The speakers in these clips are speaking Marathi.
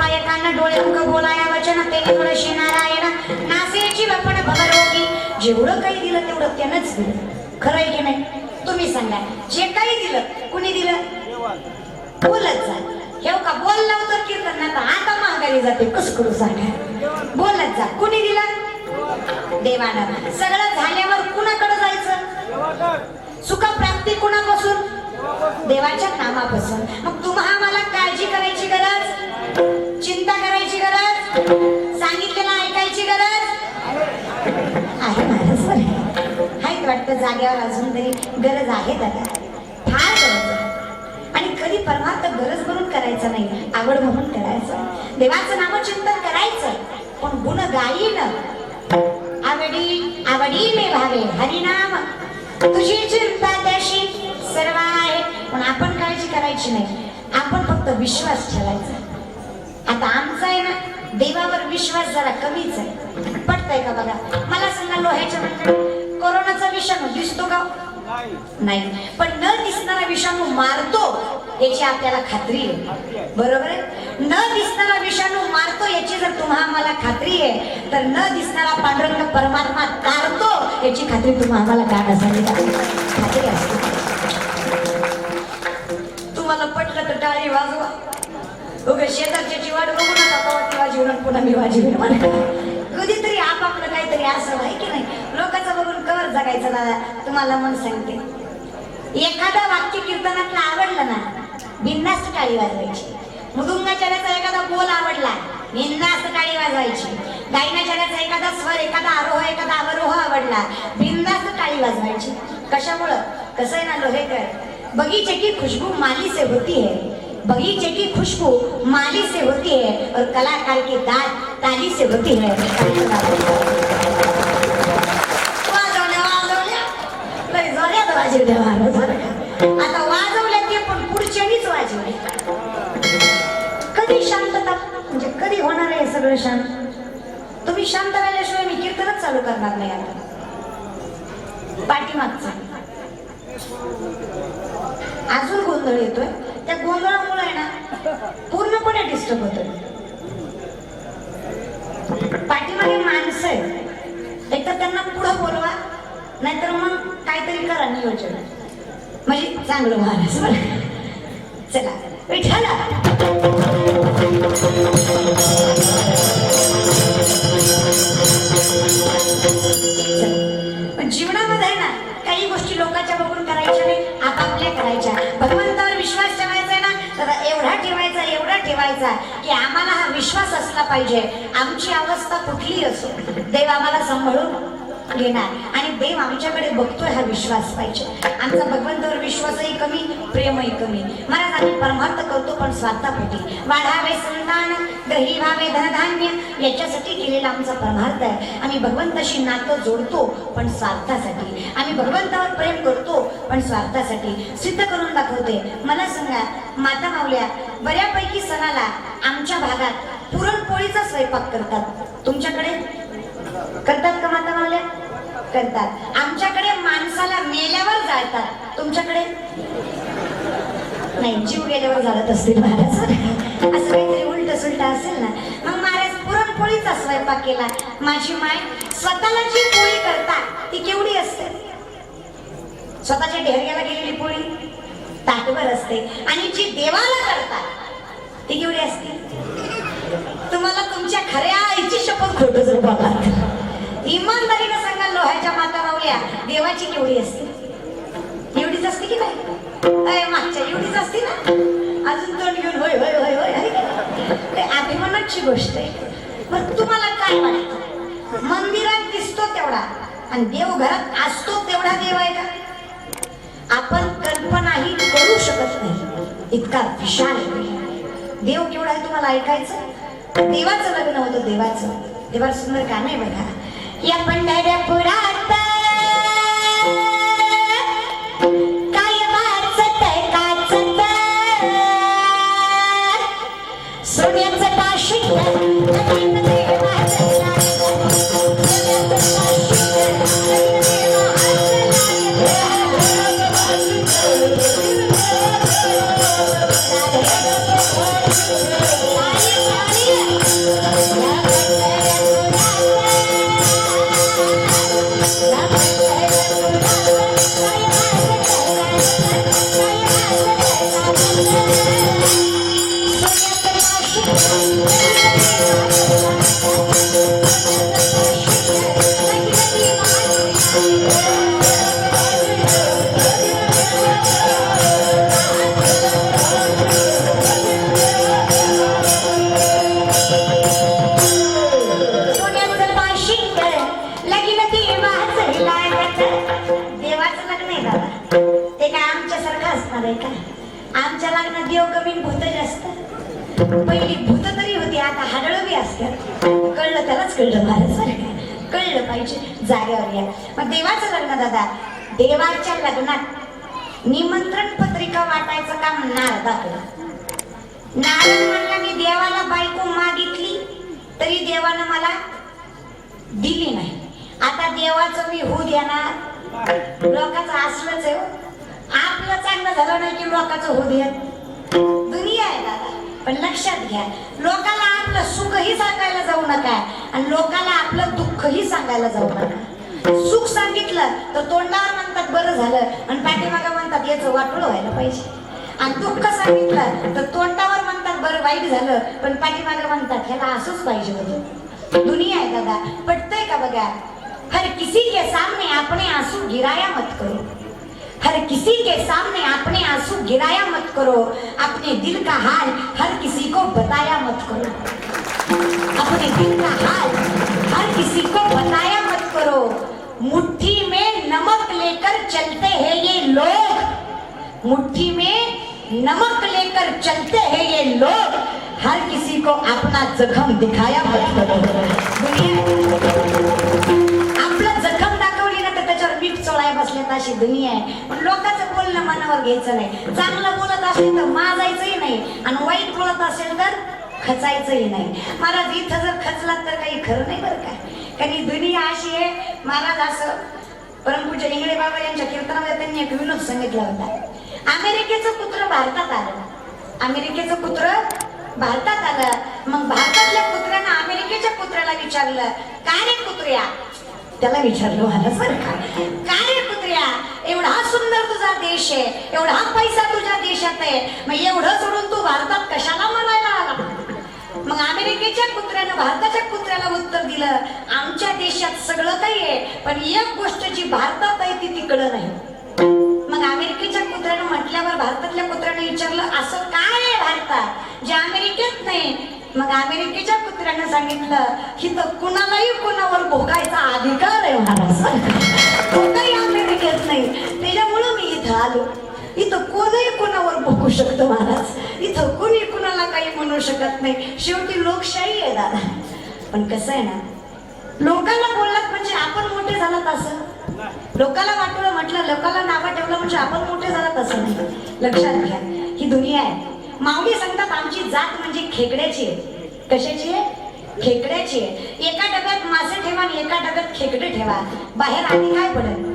पाय कान डोळे मुख बोलाया वचन ते तुळशी नारायण नासेची वपन भवरोगी. जेवढं काही दिलं तेवढं त्यानंच दिलं. खरं आहे की नाही? तुम्ही सांगा, जे काही दिलं कुणी दिलं? बोलत जा. हे का बोलला तर कीर्तन ना आता महागारी जाते. कसं करू सांगा? बोलत जा. कुणी दिलं? देवानं. सगळं झाल्यावर कुणाकडे जायचं? सुखप्राप्ती कुणापासून? देवाच्या नामापासून. मग तुम्हा मला काळजी करायची गरज, चिंता करायची गरज, सांगितलेलं ऐकायची गरज आहे महाराज? हाय वाटतं जाग्यावर अजून तरी गरज आहे दादा, फार गरज आहे. आणि कधी परमार्थ गरज म्हणून करायचं नाही, आवड म्हणून करायचं. देवाचं नामचिंतन करायचं, पण गुण गायीन आवडी आवडीने भावे हरिनाम तुझी चिंता त्याशी सर्व आहे. पण आपण काळजी करायची नाही, आपण फक्त विश्वास ठेवायचा. आता आमचा आहे ना देवावर विश्वास जरा कमीच आहे. पटतंय का बघा? मला सांगा, लोह्याच्या मंडळी कोरोनाचा विषाणू दिसतो का? नाही. पण न दिसणारा विषाणू मारतो याची आपल्याला खात्री आहे, बरोबर आहे? न दिसणारा विषाणू मारतो याची जर तुम्हाला मला खात्री आहे, तर न दिसणारा पांडुरंग परमात्मा काढतो याची खात्री तुम्हाला आम्हाला का नसावी? खात्री असते. तुम्हाला पटलं तर टाळी वाजवा. उगा शेजारच्याची वाट बघू नका, कवा ती वाजवून पुन्हा मी वाजवेन. कधीतरी आपापलं काहीतरी असं आहे की नाही? लोकांचं बघून कवर जगायचं दादा. तुम्हाला मन सांगते, एखादा वाक्य कीर्तनातलं आवडलं ना, बिनधास्त टाळी वाजवायची. मृदुंगाचार्याचा एखादा बोल आवडला, बिनधास्त टाळी वाजवायची. गायनाचार्याचा एखादा स्वर, एखादा आरोह, एखादा अवरोह आवडला, बिनधास्त टाळी वाजवायची. कशामुळं? कसं आहे ना लोहेकर, बगीचे की खुशबू माली से होती है, बगीचे की खुशबू माली से होती है और कलाकार की दाद ताली से होती है. आता वाजवल्या ते पण पुढच्यानीच वाजवले. कधी शांतता, म्हणजे कधी होणार आहे सगळं शांत? तुम्ही शांत राहिल्याशिवाय मी कीर्तनच चालू करणार नाही. आता पाठीमागचा अजून गोंधळ येतोय. त्या गोंधळामुळे आहे ना पूर्णपणे डिस्टर्ब होतोय. पाठीमागे माणसं आहे, एक तर त्यांना पुढं बोलवा, नाहीतर मग काहीतरी करा नियोजन, म्हणजे चांगलं महाराज. चला विठ्ठल. पण जीवनामध्ये ना काही गोष्टी लोकांच्या बघून करायच्या नाही, आपापल्या करायच्या. भगवंतावर विश्वास ठेवायचा आहे ना, तर एवढा ठेवायचा, एवढा ठेवायचा की आम्हाला हा विश्वास असला पाहिजे, आमची अवस्था कुठली असो देव आम्हाला सांभाळून घेणार आणि देव आमच्याकडे बघतोय हा विश्वास पाहिजे. आमचा भगवंतावर विश्वासही कमी, प्रेमही कमी. महाराज आम्ही परमार्थ करतो पण स्वार्थापोटी. वाढावे संतान, ग्रही व्हावे धनधान्य, याच्यासाठी केलेला आमचा परमार्थ आहे. आम्ही भगवंताशी नातं जोडतो पण स्वार्थासाठी. आम्ही भगवंतावर प्रेम करतो पण स्वार्थासाठी. सिद्ध करून दाखवते. मला सांगा माता माऊल्या, बऱ्यापैकी सणाला आमच्या भागात पुरणपोळीचा स्वयंपाक करतात. तुमच्याकडे करतात का माता माऊल्या? करतात. आमच्याकडे माणसाला मेल्यावर जाळतात. तुमच्याकडे नाही, जीव गेल्यावर जाळत असतील महाराज. असं काहीतरी उलट सुलट असेल ना. मग महाराज पुरणपोळीचा स्वयंपाक केला. माझी माय स्वतःला जी पोळी करतात ती केवढी असते? स्वतःच्या ढेरग्याला गेलेली पोळी ताटभर असते, आणि जी देवाला करतात ती केवढी असते? तुम्हाला तुमच्या खऱ्या आईची शपथ खोटं जर बोलला, इमानदारीने सांगा लोह्याच्या माता माऊल्या, देवाची केवढी असते? एवढीच असते की नाही? मागच्या एवढीच असते ना. अजून तोंड घेऊन होय होय होय होय. ते अभिमानाची गोष्ट आहे. पण तुम्हाला काय वाटतं? मंदिरात दिसतो तेवढा आणि देव घरात असतो तेवढा देव आहे का? आपण कल्पनाही करू शकत नाही, इतका विशाल देव केवढा आहे. तुम्हाला ऐकायचं? देवाचं लग्न होतं, देवाचं. देवा सुंदर गाणं आहे बघा. या पंढरपुरात काय वाचत काचत सोन्याचं ताशीत आमच्या लग्नात देव कमी भूत जास्त. पहिली भूत तरी होती, आता हाडळ बी असतात. कळलं त्यालाच कळलं महाराज, कळलं पाहिजे जाग्यावर या. मग देवाचं लग्न दादा, देवाच्या लग्नात निमंत्रण पत्रिका वाटायचं काम नारदाकडं. नारद म्हणला मी देवाला बायको मागितली तरी देवानं मला दिली नाही. आता देवाचं मी होऊ देणार. लोकांचं असलंच आहे, आपलं चांगलं झालं नाही की लोकांचं होऊ देत. दुनिया आहे दादा, पण लक्षात घ्या, लोकांना आपलं सुखही सांगायला जाऊ नका आणि लोकांना आपलं दुःखही सांगायला जाऊ नका. सुख सांगितलं तर तोंडावर म्हणतात बरं झालं आणि पाठीमागं म्हणतात याचं वाटोळं व्हायला पाहिजे. आणि दुःख सांगितलं तर तोंडावर म्हणतात बरं वाईट झालं, पण पाठीमागं म्हणतात ह्याला असंच पाहिजे होतं. दुनिया आहे दादा, पटतंय का बघा. हर किसी के सामने अपने आंसू गिराया मत करो. हर किसी के सामने अपने आंसू गिराया मत करो. अपने दिल का हाल हर किसी को बताया मत करो. अपने दिल का हाल हर किसी को बताया मत करो. मुट्ठी में नमक लेकर चलते हैं ये लोग. मुट्ठी में नमक लेकर चलते हैं ये लोग. हर किसी को अपना जखम दिखाया मत करो. आपलं जखम दाखवली ना तर त्याच्यावर मीठ चोळाय बसल्यात अशी दुनिया आहे. पण लोकांचं बोलणं मनावर घ्यायचं नाही. चांगलं बोलत असेल तर माजायचंही नाही आणि वाईट बोलत असेल तर खचायचंही नाही. महाराज इथं जर खचलात तर काही खरं नाही बरं का. कारण दुनिया अशी आहे. महाराज असं परमपूज्य इंगळे बाबा यांच्या कीर्तनामध्ये त्यांनी एक विनोद सांगितला होता. अमेरिकेचं कुत्र भारतात आलं. अमेरिकेचं कुत्र भारतात आलं. मग भारतातल्या कुत्र्यानं अमेरिकेच्या कुत्र्याला विचारलं, काय रे कुत्र्या, त्याला विचारलं महाराज बरं का, काय रे कुत्र्या, एवढा सुंदर तुझा देश आहे, एवढा पैसा तुझ्या देशात आहे, मग एवढं सोडून तू भारतात कशाला मरायला आला. मग अमेरिकेच्या कुत्र्यानं भारताच्या कुत्र्याला उत्तर दिलं, आमच्या देशात सगळं काही आहे, पण एक गोष्ट जी भारतात आहे ती तिकडं नाही. मग अमेरिकेच्या कुत्र्यानं म्हटल्यावर भारतातल्या कुत्र्यानं विचारलं, असं काय आहे भारतात जे अमेरिकेत नाही. मग अमेरिकेच्या कुत्र्यानं सांगितलं, इथं कुणालाही कुणावर भोगायचा अधिकार आहे महाराज. तो काही अमेरिकेत नाही, त्याच्यामुळं मी इथं आलो. इथं कोणीही कोणावर भोगू शकतो महाराज. इथं कोणी कुणाला काही म्हणू शकत नाही. शेवटी लोकशाही आहे दादा. पण कसं आहे ना, लोकांना बोललात म्हणजे आपण मोठे झालात असं, लोकांना वाटलं म्हटलं, लोकांना नावं ठेवलं म्हणजे आपण मोठे झालात असं नाही. लक्षात घ्या, ही दुनिया आहे. माऊली सांगतात आमची जात म्हणजे खेकड्याची आहे. कशाची आहे? खेकड्याची आहे. एका डब्यात मासे ठेवा आणि एका डब्यात खेकडे ठेवा, बाहेर आधी काय पडेल?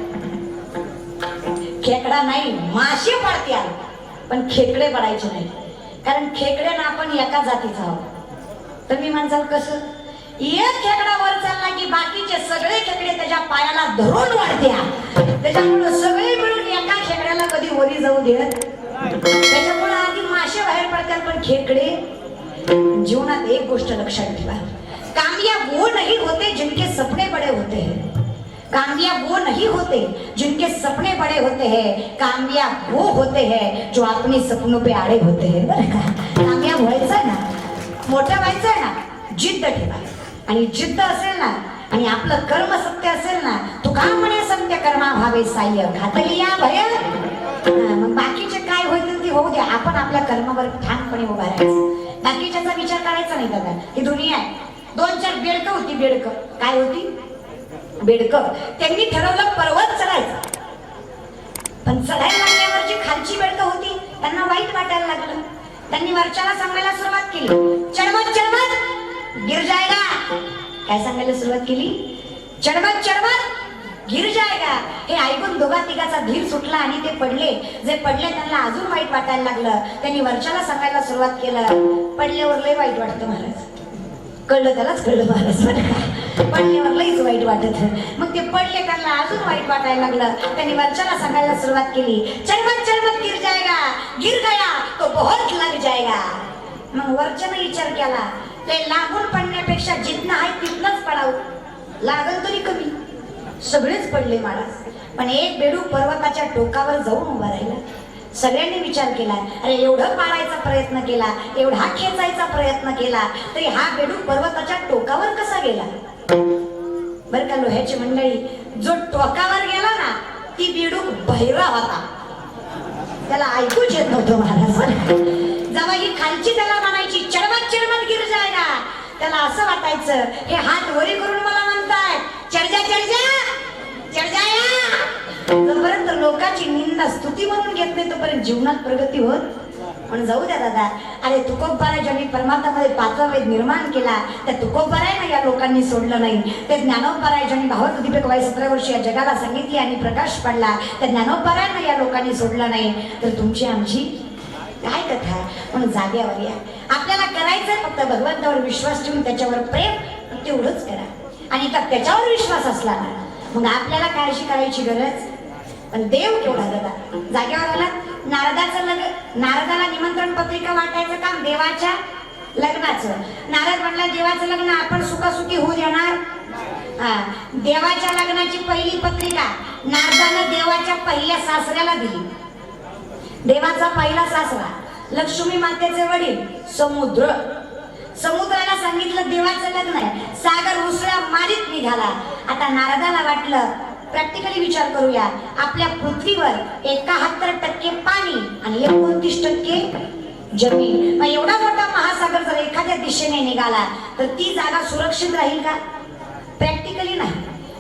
खेकडा नाही, मासे पडतील, पण खेकडे पडायचे नाही. कारण खेकड्यानं आपण एका जातीचा आहोत. तर मी म्हणसाल कसं? एक खेकडा वर चालला की बाकीचे सगळे खेकडे त्याच्या पायाला धरून वाढत्या. त्याच्यामुळे सगळे मिळून एका खेकड्याला कधी वरी जाऊ देत. त्याच्यामुळे आधी मासे बाहेर पडतात, पण खेकडे. जीवनात एक गोष्ट लक्षात ठेवा, कामयाब वो नहीं होते जिनके सपने बड़े होते हैं. कामयाब वो नहीं होते जिनके सपने बड़े होते हैं. कामयाब वो होते हैं जो अपने सपनों पे आड़े होते हैं. बरं का, कामयाब व्हायचं ना, मोठं व्हायचं ना, जिद्द ठेवा. आणि जिद्द असेल ना आणि आपलं कर्म सत्य असेल ना, तू का म्हणे सत्य कर्मा भावे साह्य घातली या भय. मग बाकीचे काय होईल ते होऊ द्या, आपण आपल्या कर्मावर ठामपणे उभा राहायचं. बाकीच्याचा विचार करायचा नाही दादा. ही दुनिया आहे. 2-4 बेडकं होती. बेडकं काय होती? बेडकं. त्यांनी ठरवलं पर्वत चढायचं, पण चढायला लागल्यावर जी खालची बेडकं होती त्यांना वाईट वाटायला लागलं. त्यांनी वरच्याला सांगायला सुरुवात केली, चढवत चढवत गिर जाएगा. काय सांगायला सुरुवात केली? चढवत चढवत गिर जाएगा. हे ऐकून दोघा तिघाचा धीर सुटला आणि ते पडले. जे पडले त्यांना अजून वाईट वाटायला लागलं. त्यांनी वरच्याला सांगायला सुरुवात केलं, पडल्यावर लय वाईट वाटतं महाराज. कळलं त्यालाच कळलं महाराज बरं का, पडल्यावर लईच वाईट वाटत. मग ते पडले, त्यांना अजून वाईट वाटायला लागलं. त्यांनी वरच्याला सांगायला सुरुवात केली, चढवत चढवत गिर जाएगा. गिर गया बहुत लग जाएगा. मग वरच्यानं विचार केला, ते लागून पडण्यापेक्षा जिथनं आहे तिथनंच पडावं, लागल तरी कमी. सगळेच पडले महाराज, पण एक बेडूक पर्वताच्या टोकावर जाऊन उभा राहिला. सगळ्यांनी विचार केला, अरे एवढं पाडायचा प्रयत्न केला, एवढा खेचायचा प्रयत्न केला, तरी हा बेडूक पर्वताच्या टोकावर कसा गेला? बर का लोह्याची मंडळी, जो टोकावर गेला ना, ती बेडूक बहिरा होता, त्याला ऐकूच येत नव्हतं महाराज. जेव्हा ही खालची त्याला म्हणायची चढमत चढमत गिर जायगा, त्याला असं वाटायचं हे हात वरी करून मला म्हणताय चढ जा चढ जा चढ जा. जोपर्यंत लोकांची निंदा स्तुती म्हणून घेत नाही तोपर्यंत जीवनात प्रगती होत. पण जाऊ द्या दादा, अरे तुकोबाराय ज्यांनी परमात्म्यामध्ये पाचवा वेद निर्माण केला, त्या तुकोबाराय ना या लोकांनी सोडलं नाही. ते ज्ञानोबाराय ज्यांनी भावात दीपक वय 17 वर्ष या जगाला सांगितली आणि प्रकाश पडला, त्या ज्ञानोबाराय ना या लोकांनी सोडलं नाही. तर तुमची आमची काय कथा? पण जाग्यावर या. आपल्याला करायचंय फक्त भगवंतावर विश्वास ठेवून त्याच्यावर प्रेम तेवढंच करा. आणि का त्याच्यावर विश्वास असला ना, मग आपल्याला काळजी करायची गरज. पण देव केवढा दादा जाग्यावर आला. नारदाचं लग्न, नारदाला निमंत्रण पत्रिका वाटायचं काम देवाच्या लग्नाचं. नारद म्हणला देवाचं लग्न आपण सुखासुखी होऊ देणार. देवाच्या लग्नाची पहिली पत्रिका नारदानं देवाच्या पहिल्या सासऱ्याला दिली. देवाचा पहिला सासरा लक्ष्मी मातेचे वडील समुद्र. समुद्राला सांगितलं देवाचं लग्न आहे. सागर उसळा मारीत निघाला. आता नारदाला वाटलं प्रॅक्टिकली विचार करूया, आपल्या पृथ्वीवर 71% पाणी आणि 29% जमीन. मग एवढा मोठा महासागर जर एखाद्या दिशेने निघाला तर ती जागा सुरक्षित राहील का? प्रॅक्टिकली नाही.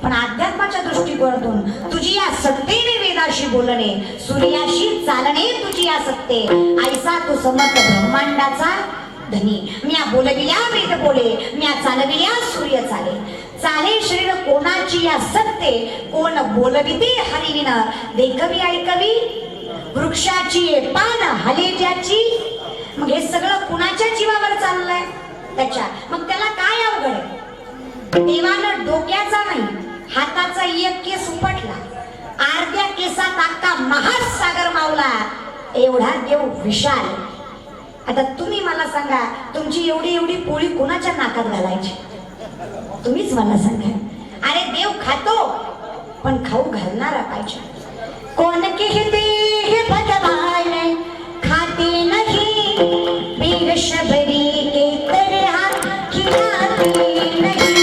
पण अध्यात्माच्या दृष्टिकोनातून तुझी या सत्तेने वेदाशी बोलणे, सूर्याशी चालणे तुझी या सत्ते. ऐसा तू समर्थ ब्रह्मांडाचा धनी. म्या बोलविल्या वेद बोले, म्या चालविल्या सूर्य चाले. चाले शरीर कोणाची या सत्ते, कोण बोलविते हरिविन. देखवी ऐकवी वृक्षाची पान हले ज्याची. मग हे सगळं कुणाच्या जीवावर चाललंय? त्याच्या. मग त्याला काय अवघड आहे? देवानं डोक्याचा नाही हाताचा एक केस उपटला, अर्ध्या केसात अख्खा महासागर मावला. एवढा देव विशाल. आता तुम्ही मला सांगा, तुमची एवढी एवढी पोळी कोणाच्या नाकात घालायची? तुम्हीच मला सांगा. अरे देव खातो पण खाऊ घालणारा पाहिजे. कोण कहते हे भगवान खाते नहीं, बीर शबरी के तरह खिलाते नहीं.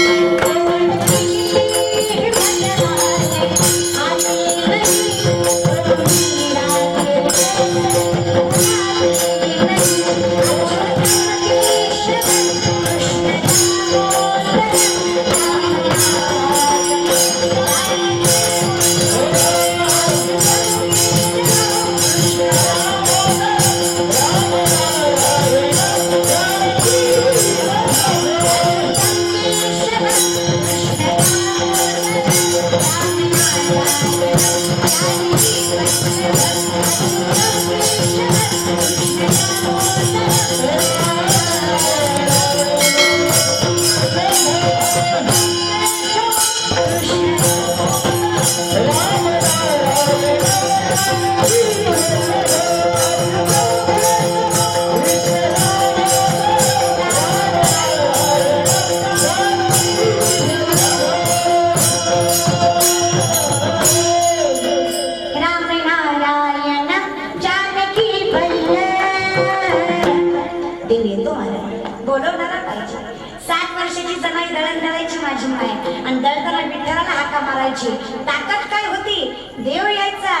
बोलवणारा पाहिजे. 7 वर्षाची जनाई दळण दळायची माझी माय, आणि दळताना विठ्ठलाला हाका मारायची. ताकद काय होती? देव यायचा.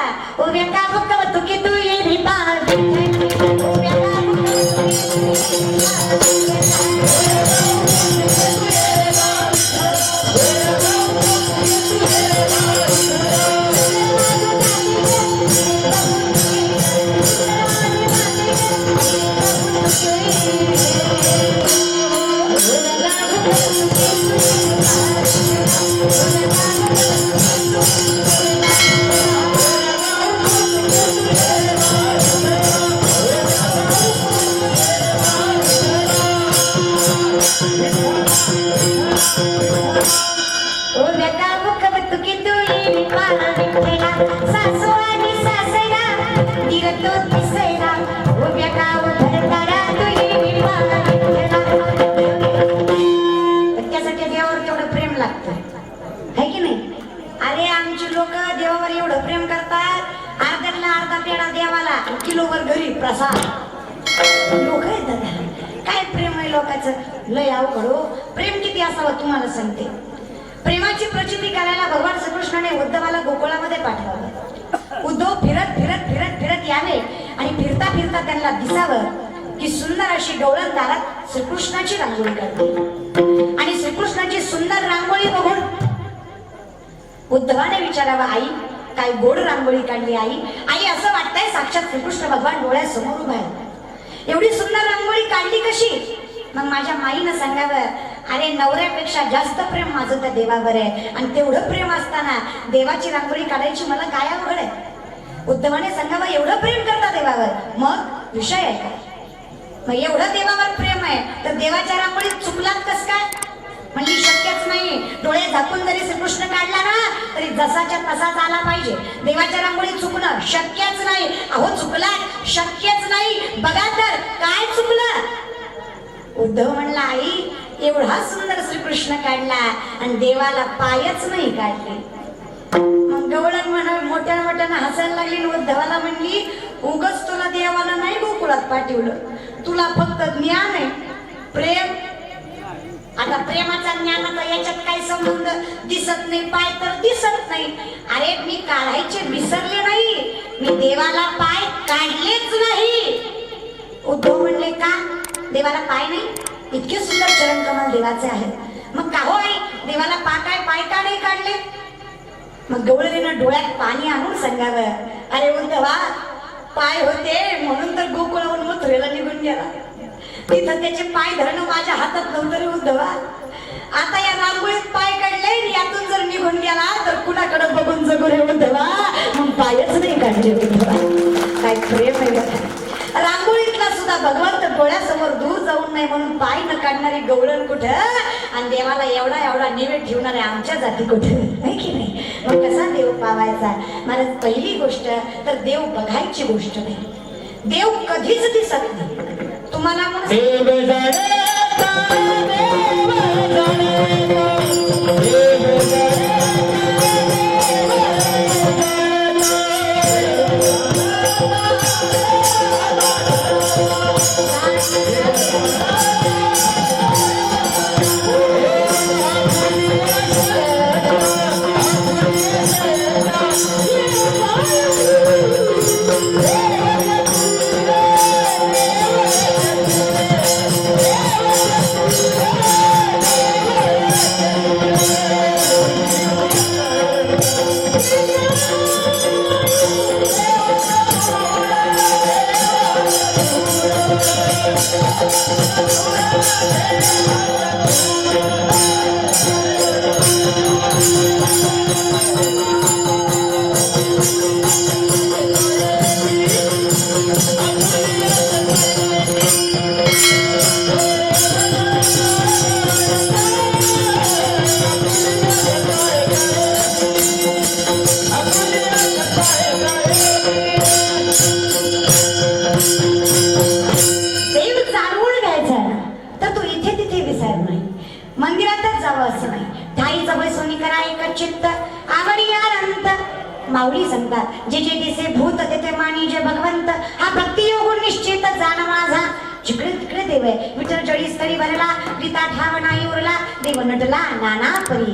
उभ्या का भक्त तू की तू ये रे बाळ, उभ्या का सासू आणि सासरा दिरतो तिसरा उभ्या गाव लोकांचं लय अवघड हो. प्रेम किती असावं तुम्हाला सांगते. प्रेमाची प्रचिती करायला भगवान श्रीकृष्णाने उद्धवाला गोकुळामध्ये पाठवलं. उद्धव फिरत फिरत फिरत फिरत यावे आणि फिरता फिरता त्यांना दिसावं की सुंदर अशी गवळण दारात श्रीकृष्णाची रांगोळी काढली. आणि श्रीकृष्णाची सुंदर रांगोळी बघून उद्धवाने विचारावं, आई काय गोड रांगोळी काढली आई. आई असं वाटतंय साक्षात श्रीकृष्ण भगवान डोळ्यासमोर उभा आहे. एवढी सुंदर रांगोळी काढली कशी? मग माझ्या माईनं सांगावं, अरे नवऱ्यापेक्षा जास्त प्रेम माझं त्या देवावर आहे आणि तेवढं प्रेम असताना देवाची रांगोळी काढायची मला काय अवघड आहे. उद्धवाने सांगावं, एवढं प्रेम करता देवावर, मग विषय आहे काय? मग एवढं देवावर प्रेम आहे तर देवाच्या रांगोळीत चुकलात कस काय? म्हणजे शक्यच नाही. डोळे झाकून जरी श्रीकृष्ण काढला ना तरी जसाच्या तसाच आला पाहिजे. देवाच्या रांगोळीत चुकणं शक्यच नाही. अहो चुकला शक्यच नाही. बघा तर काय चुकलं? उद्धव म्हणला, आई एवढा सुंदर श्रीकृष्ण काढला आणि देवाला पायच नाही काढले. मग गवळण म्हणा मोठ्या मोठ्यानं हसायला लागली. उद्धवाला म्हणली, उगच तुला देवाला नाही गोकुळात पाठवलं, तुला फक्त ज्ञान आहे, प्रेम. आता प्रेमाचा ज्ञानाचा याच्यात काय संबंध? दिसत नाही पाय तर दिसत नाही. अरे मी काढायचे विसरले नाही, मी देवाला पाय काढलेच नाही. उद्धव म्हणले, का देवाला पाय नाही? इतके सुंदर चरण कमल देवाचे आहेत. मग का हो आई देवाला पाय का नाही काढले? मग गवळणीनं डोळ्यात पाणी आणून सांगावं, अरे उद्धवा पाय होते म्हणून तर गोकुळाहून मथुरेला निघून गेला. तिथं त्याचे पाय धरणं माझ्या हातात नव्हतं रे उद्धवा. आता या रांगोळीत पाय काढले, यातून जर निघून गेला तर कुणाकडे बघून जगू रे उद्धवा. मग पायच नाही काढले उद्धवा. काय प्रेम आहे. रांगोळीतला सुद्धा भगवंत डोळ्यासमोर दूर जाऊन नाही म्हणून पाय न काढणारी गवळण कुठं आणि देवाला एवढा एवढा निवेद ठेवणारे आमच्या जाती कुठं, आहे की नाही? मग कसा देव पावायचा? मला पहिली गोष्ट तर देव बघायची गोष्ट नाही. देव कधीच दिसत नाही तुम्हाला. मंदिरातच जावं असं नाही. ठाई जवळ सोनी करा एक चित्त आवडी अनंत. माऊली सांगतात, जे जे दिसे भूत तेथे मानी जे भगवंत. हा भक्ती योग निश्चित जाण माझा. जिकडे तिकडे देव आहे. विठ्ठल जळी स्तरी भरला, गीता ठाव नाही उरला. देव नटला नाना परी.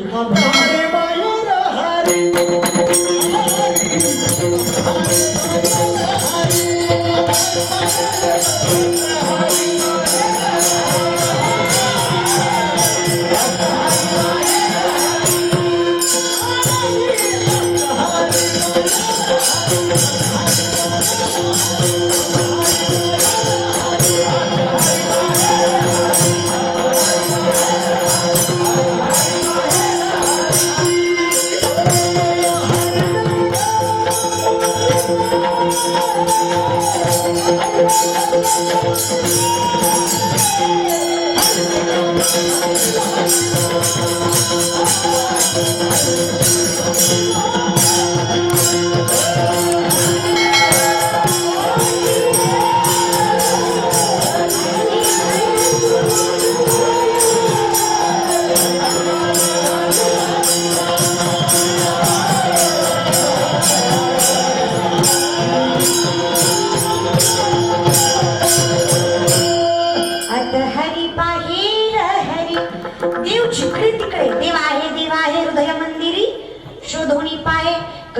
हरी पाय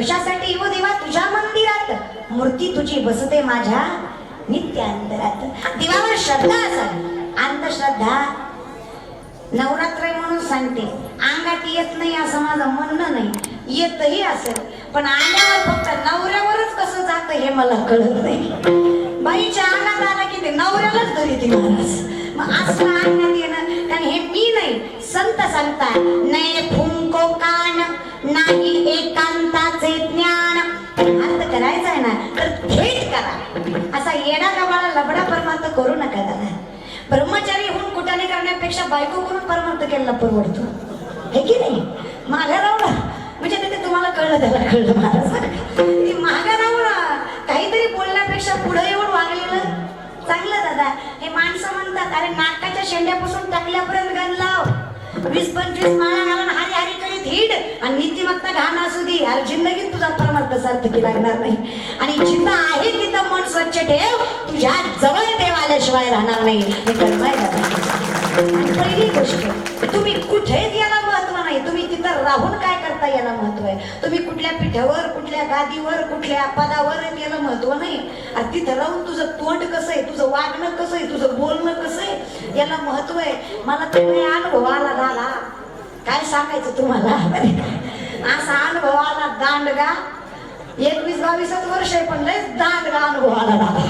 कशासाठी हो देवा तुझ्या मंदिरात मूर्ती तुझी बसते माझ्या नित्य अंतरात. देवावर श्रद्धा असावी. अंधश्रद्धा नवरात्र म्हणून सांगते, अंगात येत नाही असं माझं म्हणणं नाही, येतही असेल, पण आल्यावर फक्त नवऱ्यावरच कसं जात हे मला कळत नाही. बाईच्या अंगात आला की ते नवऱ्यालाच धरीत महाराज. मग असं अंगात येणं, कारण हे मी नाही, संत सांगतात, नये फुंको कान नाही एकांताचे ज्ञान. अर्थ करायचा आहे ना तर थेट करा. असा येडा गबाळा लबडा परमार्थ करू नका दादा. ब्रह्मचारी होऊन कुटाने करण्यापेक्षा बायको करून परमार्थ केला परवडतो, हे की नाही? माघा राहून म्हणजे ते तुम्हाला कळलं, त्याला कळलं महाराज. ती माघा राहून काहीतरी बोलण्यापेक्षा पुढे येऊन वागलेलं चांगलं दादा. हे माणसं म्हणतात, अरे नाकाच्या शेंड्यापासून टाकल्यापर्यंत गण लाव, 20-25 माळा घालून हरी हरी करीत हिड आणि नीतिमत्ता घाण असू दे, अरे जिंदगीत तुझा परमार्थ सार्थकी लागणार नाही. आणि जिथं आहे तिथं मन स्वच्छ ठेव, तुझ्या जवळ देव आल्याशिवाय राहणार नाही. हे कळवाय दादा. आणि पहिली गोष्ट, तुम्ही कुठेच याला महत्व नाही, तुम्ही तिथं राहून काय करता याला महत्व आहे. तुम्ही कुठल्या पीठावर, कुठल्या गादीवर, कुठल्या पदावर याला महत्व नाही. आणि तिथं राहून तुझं तोंड कसं आहे, तुझं वागणं कसं आहे, तुझं बोलणं कसं आहे याला महत्व आहे. मला तर अनुभव आला दादा, काय सांगायचं तुम्हाला. असा अनुभव आला दांडगा, 21-22 वर्ष आहे, पण लयच दांडगा अनुभव आला दादा.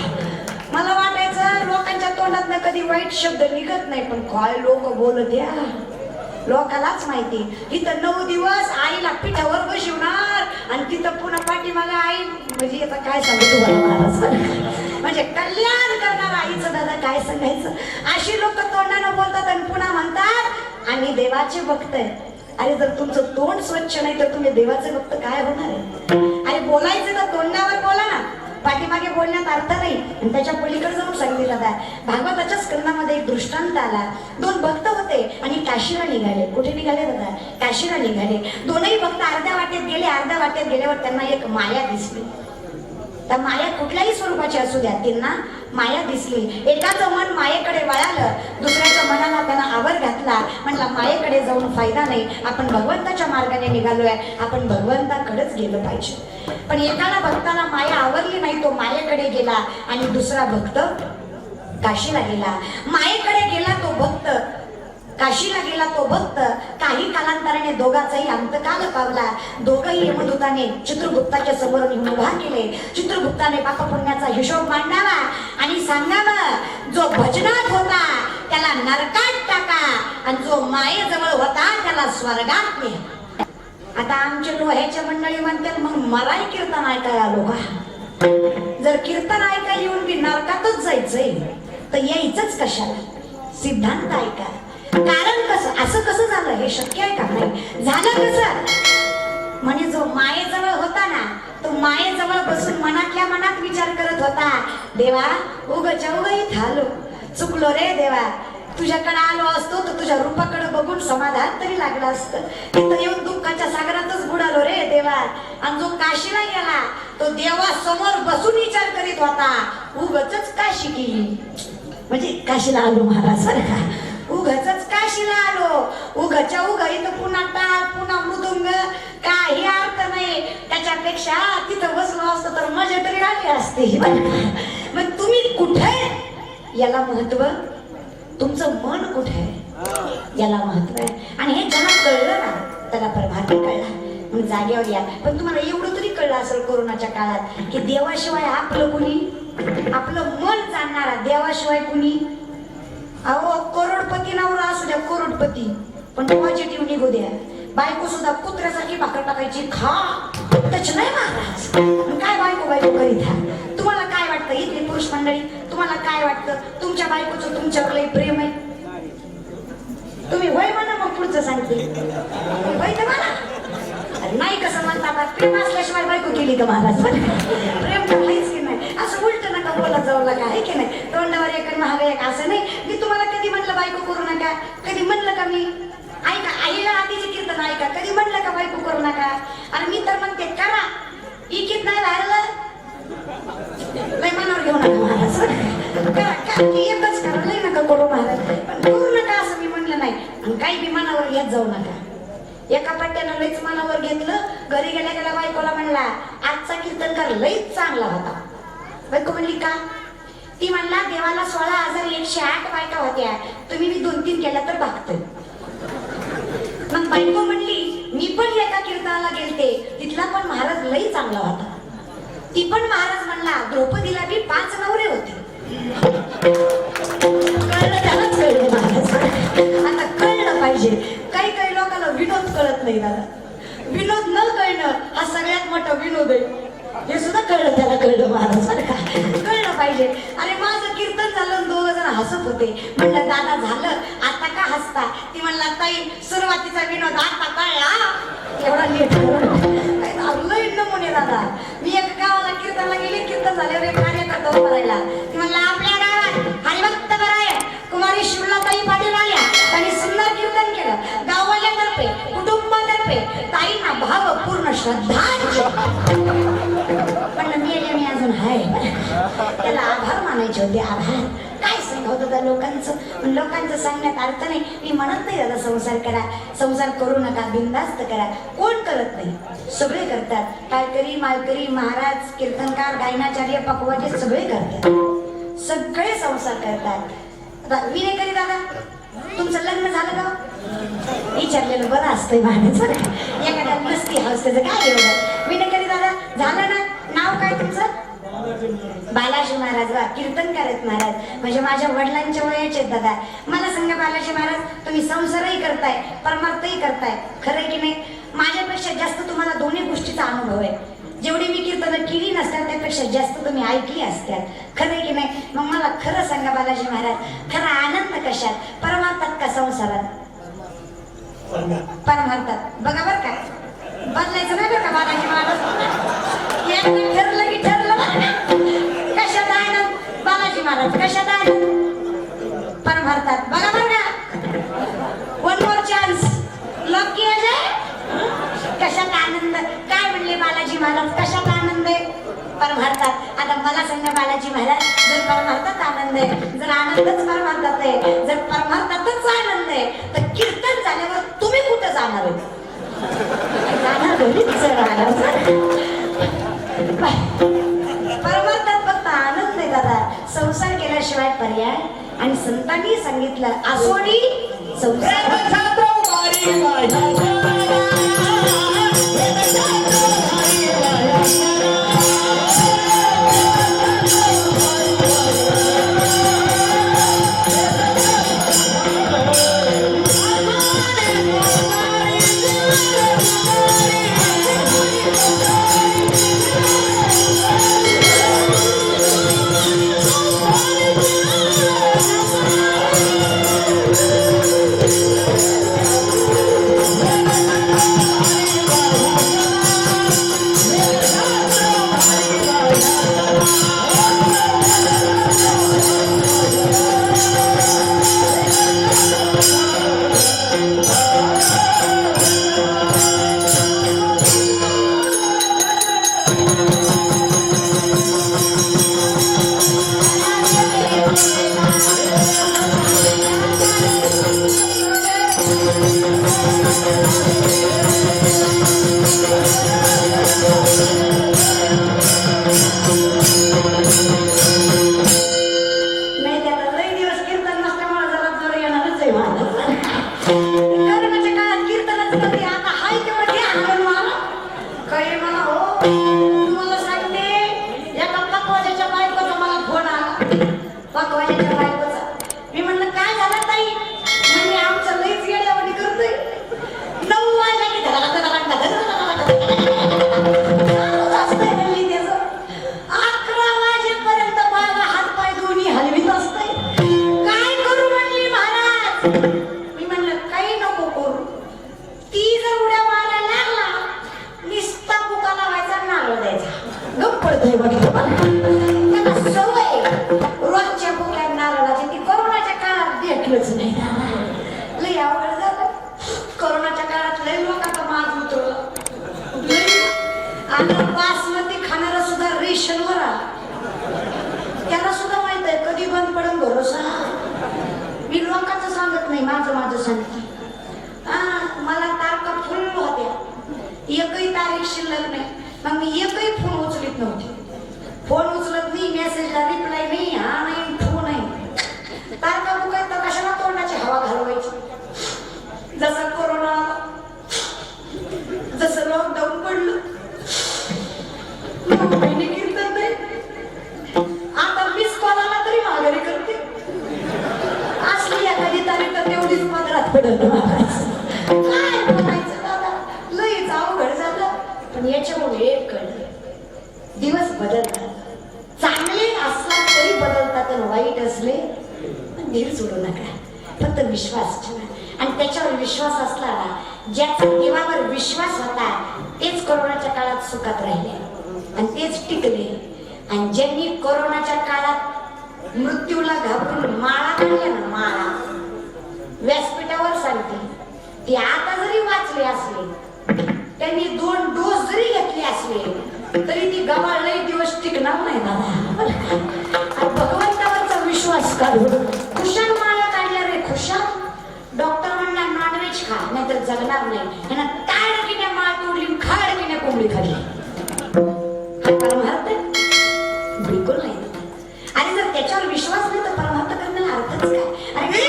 मला वाटायचं लोकांच्या तोंडात कधी वाईट शब्द निघत नाही, पण काय लोक बोलत या लोकालाच माहिती. इथं 9 दिवस आईला पिठावर बसवणार आणि तिथं पुन्हा पाठीमागे आई, म्हणजे आता काय सांगू तुम्हाला महाराज, म्हणजे कल्याण करणार आईचं दादा काय सांगायचं. अशी लोक तोंडानं बोलतात आणि पुन्हा म्हणतात आम्ही देवाचे भक्त आहे. अरे जर तुमचं तोंड स्वच्छ नाही तर तुम्ही देवाचे भक्त काय होणार आहे. अरे बोलायचं तर तोंडावर बोला ना, पाठीमागे बोलण्यात अर्थ नाही. आणि त्याच्या पलीकडे जाऊन सांगितलं दादा, भागवताच्या स्कंदामध्ये एक दृष्टांत आला. 2 भक्त होते आणि काशीला निघाले. कुठे निघाले दादा? काशीला निघाले. दोनही भक्त अर्ध्या वाटेत गेले. अर्ध्या वाटेत गेल्यावर त्यांना एक माया दिसली. त्या माया कुठल्याही स्वरूपाची असू द्या, त्यांना माया दिसली. एकाचं मन मायेकडे वळालं, दुसऱ्याच्या मनाला त्यांना आवर घातला. म्हटला मायेकडे जाऊन फायदा नाही, आपण भगवंताच्या मार्गाने निघालोय, आपण भगवंताकडेच गेलं पाहिजे. पण एकाला भक्ताला माया आवरली नाही, तो मायेकडे गेला आणि दुसरा भक्त काशीला गेला. मायेकडे गेला तो भक्त, काशीला गेला तो भक्त. काही कालांतराने दोघाचाही अंतकाल पावला. दोघही यमदूताने चित्रगुप्ताच्या समोर उभा केले. चित्रगुप्ताने पापपुण्याचा हिशोब मांडावा आणि सांगावं, जो भजनात होता त्याला नरकात टाका आणि जो मायेजवळ होता त्याला स्वर्गात न्या. आता आमचे लोह्याच्या मंडळी म्हणतात, मग मराई कीर्तन ऐकाय आलो का? जर कीर्तन ऐका येऊन बी नरकातच जायचंय तर यायचंच कशाला? सिद्धांत ऐका. कारण कसं, असं कसं झालं, हे शक्य आहे का? नाही झालं कसं, म्हणजे जो मायेजवळ होता ना, तो मायेजवळ बसून मनातल्या मनात विचार करत होता, देवा उगच्या उग इथं आलो, चुकलो रे देवा, तुझ्याकडे आलो असतो तर तुझ्या रूपाकडे बघून समाधान तरी लागलं असतं. तिथं येऊन दुःखाच्या सागरातच बुडालो रे देवा. आणि जो काशीला गेला तो देवा समोर बसून विचार करीत होता, उगच काशी केली, म्हणजे काशीला आलो महाराज बरं का, उगच काशीला आलो, उगच्या उग इथं पुन्हा टाळ, पुन्हा मृदुंग, काही अर्थ नाही. त्याच्यापेक्षा तिथं बसलो असतो तर मजा तरी आली असते. मग तुम्ही कुठे याला महत्व, तुमचं मन कुठे आहे याला महत्व आहे. आणि हे ज्यांना कळलं ना त्याला परमार्थ कळला, मग जागेवर या. पण तुम्हाला एवढं तरी कळलं असेल कोरोनाच्या काळात की देवाशिवाय आपलं कुणी, आपलं मन जाणणारा देवाशिवाय कुणी. अहो करोडपती नवरा असू द्या, करोडपती, पण पॉझिटिव्ह निघू द्या. बायको सुद्धा कुत्र्यासारखी भाकर टाकायची, खा तच नाही महाराज. काय बायको बायको करीत आहे? तुम्हाला काय वाटतं इथली पुरुष मंडळी, तुम्हाला काय वाटतं तुमच्या बायकोचं तुमच्यावर लई प्रेम आहे? तुम्ही वय म्हणा, मग पुढचं सांगते वय तर म्हणा. अरे नाही कसं म्हणता, प्रेम असल्याशिवाय बायको केली का महाराज? प्रेम तर नाहीच की नाही. असं उलट नका बोलत जाऊ नका, आहे की नाही? तोंडावर एक महाग एक असं नाही. मी तुम्हाला कधी म्हणलं बायको करू नका? कधी म्हणलं का मी? ऐका, आईला आधीचे कीर्तन ऐका, कधी म्हणलं का बायको करू नका? आणि मी तर म्हणते करा, इकीत नाही राहिलं लय मनावर घेऊ नका महाराज, करा एकच करा, लय नका करू महाराज, पण करू नका असं मी म्हणलं नाही. आणि काही बी मनावर येत जाऊ नका. एका पट्ट्यानं लईच मनावर घेतलं. घरी गेल्या गेल्या बायकोला म्हणला आजचा कीर्तनकार लईच चांगला होता. बायको म्हणली का? ती म्हणला देवाला 16,108 बायका होत्या, तुम्ही मी 2-3 केल्या तर भागतोय. मग बायको म्हणली मी पण एका कीर्तनाला गेलते, तिथला पण महाराज लई चांगला होता. ती पण महाराज म्हणला द्रौपदीला बी 5 नवरे होते. कळलं त्यालाच कळलं महाराज. आता कळलं पाहिजे. काही काही लोकांना विनोद कळत नाही दादा. विनोद न कळणं हा सगळ्यात मोठा विनोद आहे. हे सुद्धा कळलं त्याला कळलं महाराज. कळलं पाहिजे. अरे माझं कीर्तन झालं, 2 जण हसत होते. म्हणलं दादा झालं आता का हसता? ती म्हणला ताई सुरुवातीचा विनोद आता कळला. एवढा नीट लई नमुने दादा. मी एका गावाला कीर्तनाला गेले, कीर्तन झाल्यावर एक कार्यकर्ता उभा राहिला. ती म्हणला आपल्या गावात हरिभक्त बराय कुमारी शिवलाताई पाटील आल्या, त्यांनी सुंदर कीर्तन केलं. गाववाल्यातर्फे कुटुंबातर्फे ताईंना भावपूर्ण श्रद्धांजली. पण मी अजून हाय, त्याला आभार मानायचे होते. आभार काय सांगत होता लोकांचं. लोकांचं सांगण्यात अर्थ नाही. मी म्हणत नाही दादा संसार करा, संसार करू नका, बिनधास्त करा. कोण करत नाही? सगळे करतात. टाळकरी मालकरी महाराज कीर्तनकार गायनाचार्य पकवाजे सगळे करतात. सगळे संसार करतात. मी नाही करी दादा. तुमचं लग्न झालं का? विचारलेलं बरं असतंय मानाचं. एखाद्या मस्ती हवस त्याचं काय एवढं. मी नाही करी दादा. झालं ना? नाव काय तुमचं? बालाजी महाराज. वा कीर्तनकार आहेत महाराज. म्हणजे माझ्या वडिलांच्या वयाचे दादा. मला सांगा बालाजी महाराज, तुम्ही संसारही करताय परमार्थही करताय, खरंय की नाही? माझ्यापेक्षा जास्त तुम्हाला दोन्ही गोष्टीचा अनुभव आहे. जेवढी मी कीर्तन केली नसतात त्यापेक्षा जास्त तुम्ही ऐकली असतात, खरंय की नाही? मग मला खरं सांगा बालाजी महाराज, खरा आनंद कशात? परमार्थात का संसारात? परमार्थात. बघा बरं का, बदलायचं नाही बरं का बालाजी महाराज. एकदा ठरलं की ठरलं. कशात आनंद बालाजी महाराज? कशात आनंद? परमार्थात. बघा बरं का, 1 more chance. लॉक किया जाए. कशात आनंद? काय म्हणले बालाजी महाराज? कशात आनंद आहे? परमार्थात. आता मला सांगा बालाजी महाराज, जर परमार्थात आनंद आहे, जर आनंदच परमार्थात आहे, जर परमार्थातच आनंद आहे, तर कीर्तन झाल्यावर तुम्ही कुठं जाणार आहे? जाणार घरीच राहणार. परमार्थात फक्त आनंद आहे दादा. संसार केल्याशिवाय पर्याय. आणि संतांनी सांगितलं आसोडी संसार. मी म्हणलं काही नको करू. ती जर उड्या मारायला लागला, निस्ता बुका लावायचा, नारळ द्यायचा. गप्प पडतोय त्याला सवय रोजच्या बुक्या नारळाची. ती कोरोनाच्या काळात भेटलंच नाही. लय अवघड झालं. कोरोनाच्या काळात लय लोकांचा माग उतरला. आता बासमती खाणारा सुद्धा रेशनवर आला. त्याला सुद्धा माहित आहे कधी बंद पडून भरोसा. मी लोकांचं सांगत नाही, माझं सांगते. मला तारका फुल एकही तारीख शिल्लक नाही. मग मी एकही फोन उचलीत नव्हते. फोन उचलत नाही, मेसेजला रिप्लाय नाही, हा नाही, फोन नाही. तारखा बुका तर कशाला तोंडाची हवा घालवायची. जसं कोरोना, जसं लॉकडाऊन पडलं, महिने कीर्तन नाही. आता मिस कॉलाला तरी माघारी करते. असली एखादी तारीख तर तेवढीच पदरात पडत. काय बोलायचं दादा, लईच अवघड झालं. पण याच्यामुळे एक कळलं, दिवस बदलतात. चांगले असला तरी बदलतात आणि वाईट असले पण धीर सोडू नका. फक्त विश्वास ठेवा. आणि त्याच्यावर विश्वास असला ना, ज्याचा देवावर विश्वास होता तेच कोरोनाच्या काळात सुखात राहिले आणि तेच टिकले. आणि ज्यांनी कोरोनाच्या काळात मृत्यूला घाबरून माळा काढल्या ना, माळा व्यासपीठावर सांगते, ते आता जरी वाचले असले, त्यांनी 2 डोस जरी घेतले असले तरी ती गबाळ लई दिवस टिकणार नाही दादा. भगवंतावरचा विश्वास काढून खुशाल माळा काढल्या रे, खुशाल. डॉक्टर म्हणला नॉनव्हेज खा नाहीतर जगणार नाही. ह्यानं ताडकीने माळ तोडली, खाडकीने कोंबडी खाल्ली. हा परमार्थ बिलकुल नाही. आणि जर त्याच्यावर विश्वास नाही तर परमार्थ करण्याला अर्थच काय. अरे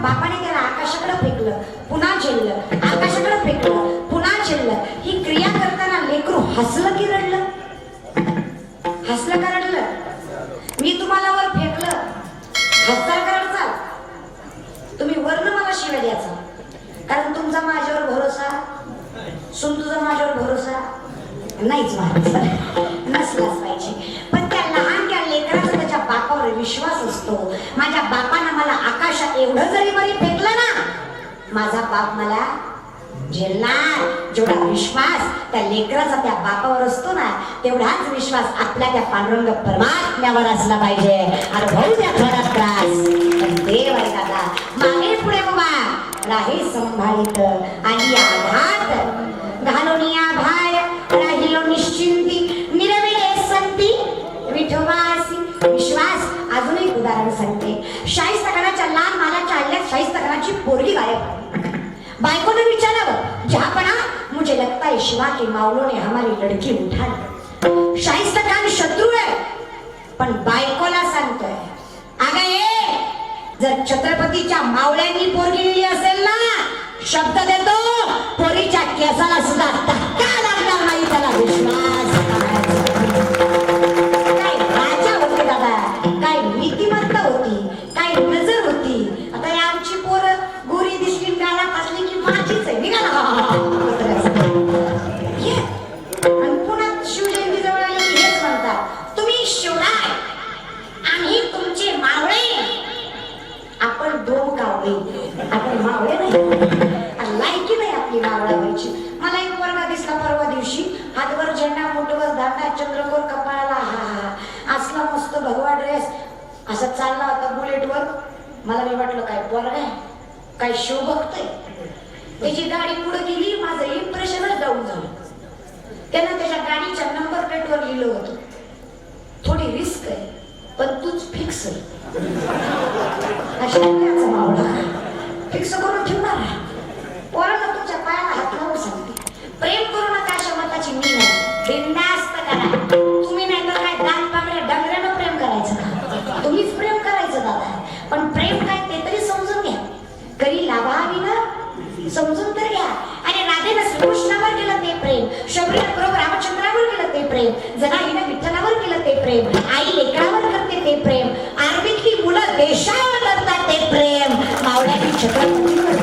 बापाने त्याला आकाशाकडे फेकलं, पुन्हा झेललं, आकाशाकडे फेकलं, पुन्हा झेललं. ही क्रिया करताना लेकरू हसलं की रडलं? हसलं का रडलं? मी तुम्हाला वर फेकलं, हसताल का रडताल? तुम्ही वरनं मला शिव्या द्यायचा, कारण तुमचा माझ्यावर भरोसा, तुझा माझ्यावर भरोसा नाहीच व्हायचा, नसलाच पाहिजे. पण त्या लहान त्या लेकराचा त्याच्या बापावर विश्वास असतो. माझ्या बापानं मला आकाशात एवढं जरी वरी फेकलं ना, माझा बाप मला झेलणार. जेवढा विश्वास त्या लेकराचा त्या बापावर असतो ना, तेवढाच विश्वास आपल्या त्या पांडुरंग परमात्म्यावर असला पाहिजे. अरे भाऊ त्या थोडा त्रास पण देव आहे दादा, मागे पुढे उभा राही संभाळीत आणि आघात घालोनिया भार राहिलो निश्चिंती निरविले संती विठोबासी विश्वास. अजून एक उदाहरण सांगते. शाहिस्तखानाच्या लहान मालाच्या हल्ल्यात शाहिस्तखानाची पोरगी गायब. बायकोने विचारावं, जहापना मुझे लगता है शिवा के मावलों ने हमारी लड़की उठा ली. शाहिस्तखान शत्रू आहे पण बायकोला सांगतोय, अगं ये, जर छत्रपतीच्या मावळ्यांनी पोरगी दिली असेल ना, शब्द देतो पोरीच्या केसाला सुद्धा धक्का लागणार नाही. त्याला विश्वास काय राजा होते दादा, काय नीती रामचंद्र कोर कपाळाला असला मस्त भगवा ड्रेस असा चालला होता बुलेटवर. मला मी वाटलं काय पोरगा आहे, काय शिव भक्त आहे. त्याची गाडी पुढे गेली, माझं इम्प्रेशनच डाऊन झालं. त्यानं त्याच्या गाडीच्या नंबर प्लेटवर लिहिलं होतं, थोडी रिस्क आहे पण तूच फिक्स आहे. मावळा फिक्स करून ठेवणार आहे. पोराला तुमच्या पायाला हात लावून सांगते, प्रेम करू नका अशा मताची मी नाही. बिनधास्त करा. तुम्ही नाही तर काय दात पांगड्या डंगऱ्यानं प्रेम करायचं का? तुम्हीच प्रेम करायचं दादा. पण प्रेम काय ते तरी समजून घ्या. करी लाभावी ना समजून तर घ्या. आणि राधेनं श्रीकृष्णावर केलं ते प्रेम, शबरीनं प्रभू रामचंद्रावर केलं ते प्रेम, जनाईनं विठ्ठलावर केलं ते प्रेम, आई लेकरावर करते ते प्रेम, आर्मीतली मुलं देशावर करतात ते प्रेम, मावळ्याची छत्रपतीवर.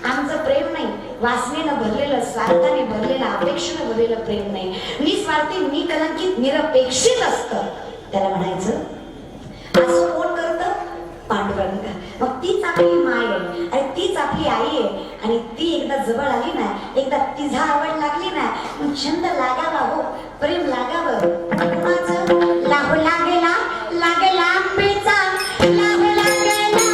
आमचं प्रेम नाही वासनेनं भरलेलं, स्वार्थाने भरलेलं, अपेक्षेनं भरलेलं प्रेम नाही. निस्वार्थी, निकलंकित, निरपेक्षित असतं. त्याला म्हणायचं असं कोण करतं? पांडुरंग. मग तीच आपली माय आहे आणि तीच आपली आई आहे. आणि ती एकदा जवळ आली ना, एकदा तिचा आवड लागली ना, मग छंद लागावा हो, प्रेम लागावं. कुणाचं? लाहो लागेला लागेला आंबेचा, लाहो लागेला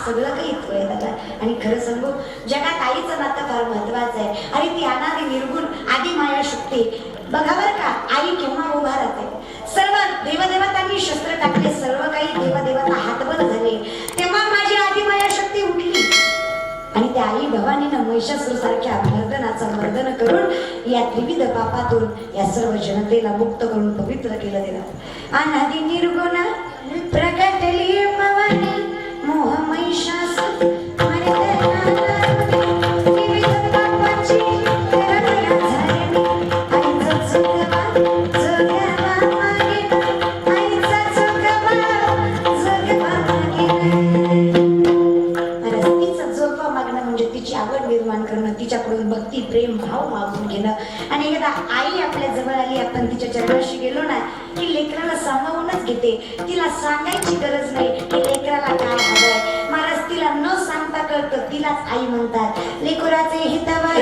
सगळं काही येतोय दादा. आणि खरं सांगू, जगात आईचं नातं फार महत्वाचं आहे. आणि ती अनादी निर्गुण आदी माया शक्ती. बघा बरं का, आई केव्हा उभा राहते. सर्व देवदेवतांनी शस्त्र टाकले, सर्व काही देवदेवता हातबल झाले, तेव्हा माझी आदी माया शक्ती उठली. आणि त्या आई भवानीनं महिषासूर सारख्या मर्दनाचा मर्दन करून या त्रिविध पापातून या सर्व जनतेला मुक्त करून पवित्र केलं. दिलं अनादी निर्गुण प्रगटली भवानी मोह महिषासूर तिच्याकडून भक्ती प्रेम भाव मागून घेणं. आणि एकदा आई आपल्या जवळ आली, आपण तिच्या चरणाशी गेलो ना की लेकराला सामावूनच घेते. तिला सांगायची गरज नाही की लेकराला काय हवंय. महाराज तिला न सांगता कळतं, तिलाच आई म्हणतात. लेकराचे हितवाय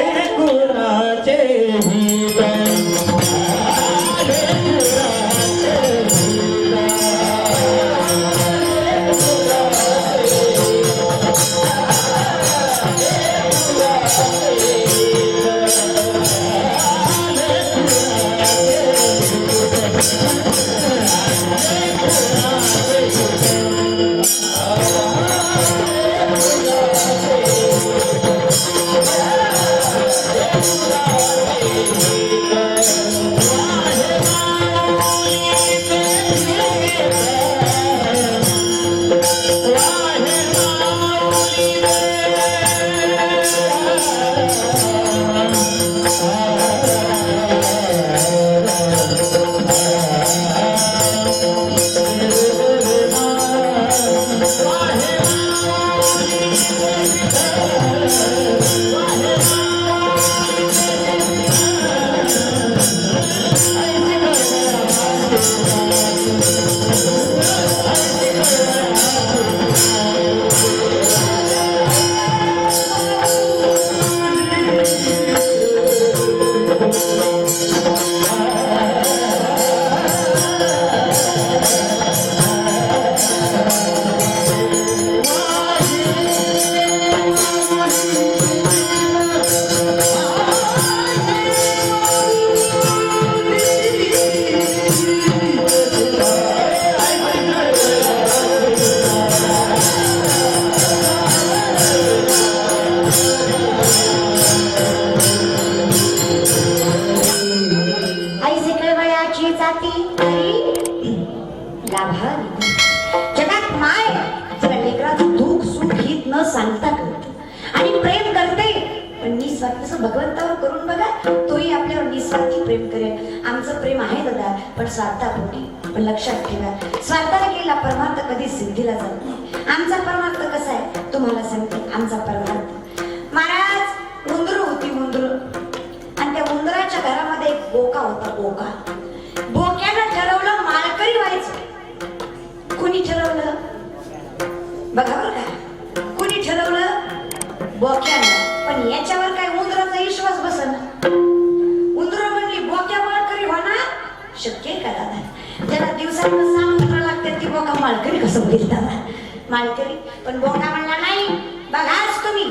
जगात माय जरा लेकराचं दुःख सुख हित न सांगता करते आणि प्रेम करते, पण निस्वार्थ भगवंतावर करून बघा, तोही आपल्यावर निस्वार्थी प्रेम करेल. आमचं प्रेम आहे दादा, पण स्वार्थापोटी. पण लक्षात ठेवा, स्वार्थाने केलेला परमार्थ कधी सिद्धीला जात नाही. आमचा परमार्थ कसा आहे तुम्हाला सांगते. आमचा परमार्थ, महाराज उंदरू होती, उंदरू, आणि त्या उंदराच्या घरामध्ये एक बोका होता. बोका, बोक्यानं ठरवलं मालकरी व्हायचं. कुणी ठरवलं बघा बरं का, कुणी ठरवलं? बोक्यानं. पण याच्यावर काय उंदराचा विश्वास बसना. उंदर म्हणली बोक्या मालकरी होणार शक्य आहे का दादा? ज्याला दिवसातून 6 उंदरं लागतात ती बोका मालकरी कसं होईल दादा? मालकरी. पण बोका म्हणला नाही, बघाच तुम्ही,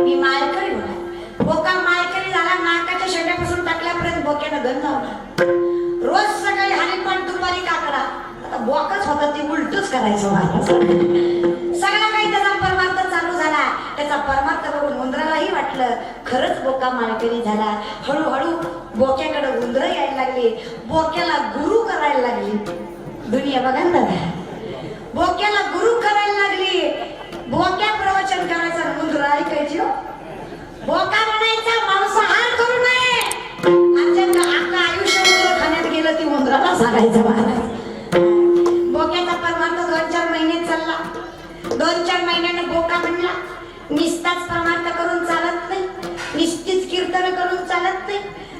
मी मालकरी होणार. बोका मालकरी झाला. नाकाच्या शेंड्यापासून टाकल्यापर्यंत बोक्यानं गंध लावला. रोज सकाळी हरिपाठ, दुपारी काकडा. आता बोकच होता ते उलटच करायचं महाराज. सगळा काही त्याचा परमार्थ चालू झाला. त्याचा परमार्थ बघून उंदरालाही वाटलं खरंच बोका मालकरी झाला. हळूहळू बोक्याकडे उंदर यायला लागले. बोक्याला गुरु करायला लागली. दुनिया बघा ना, बोक्याला गुरु करायला लागली. बोक्या प्रवचन करायचा, उंदर ऐकायची. बोका म्हणायचा मांसाहार करू नये. आमच्या अख्खा आयुष्य उंदर खाण्यात गेलं ती उंदराला सांगायचं महाराज. बोक्याचा परमार्थ 2-4 महिने चालला. 2-4 महिन्याने बोका म्हणला निस्ताच परमार्थ करून चालत नाही, निस्तीच कीर्तन करून चालत नाही.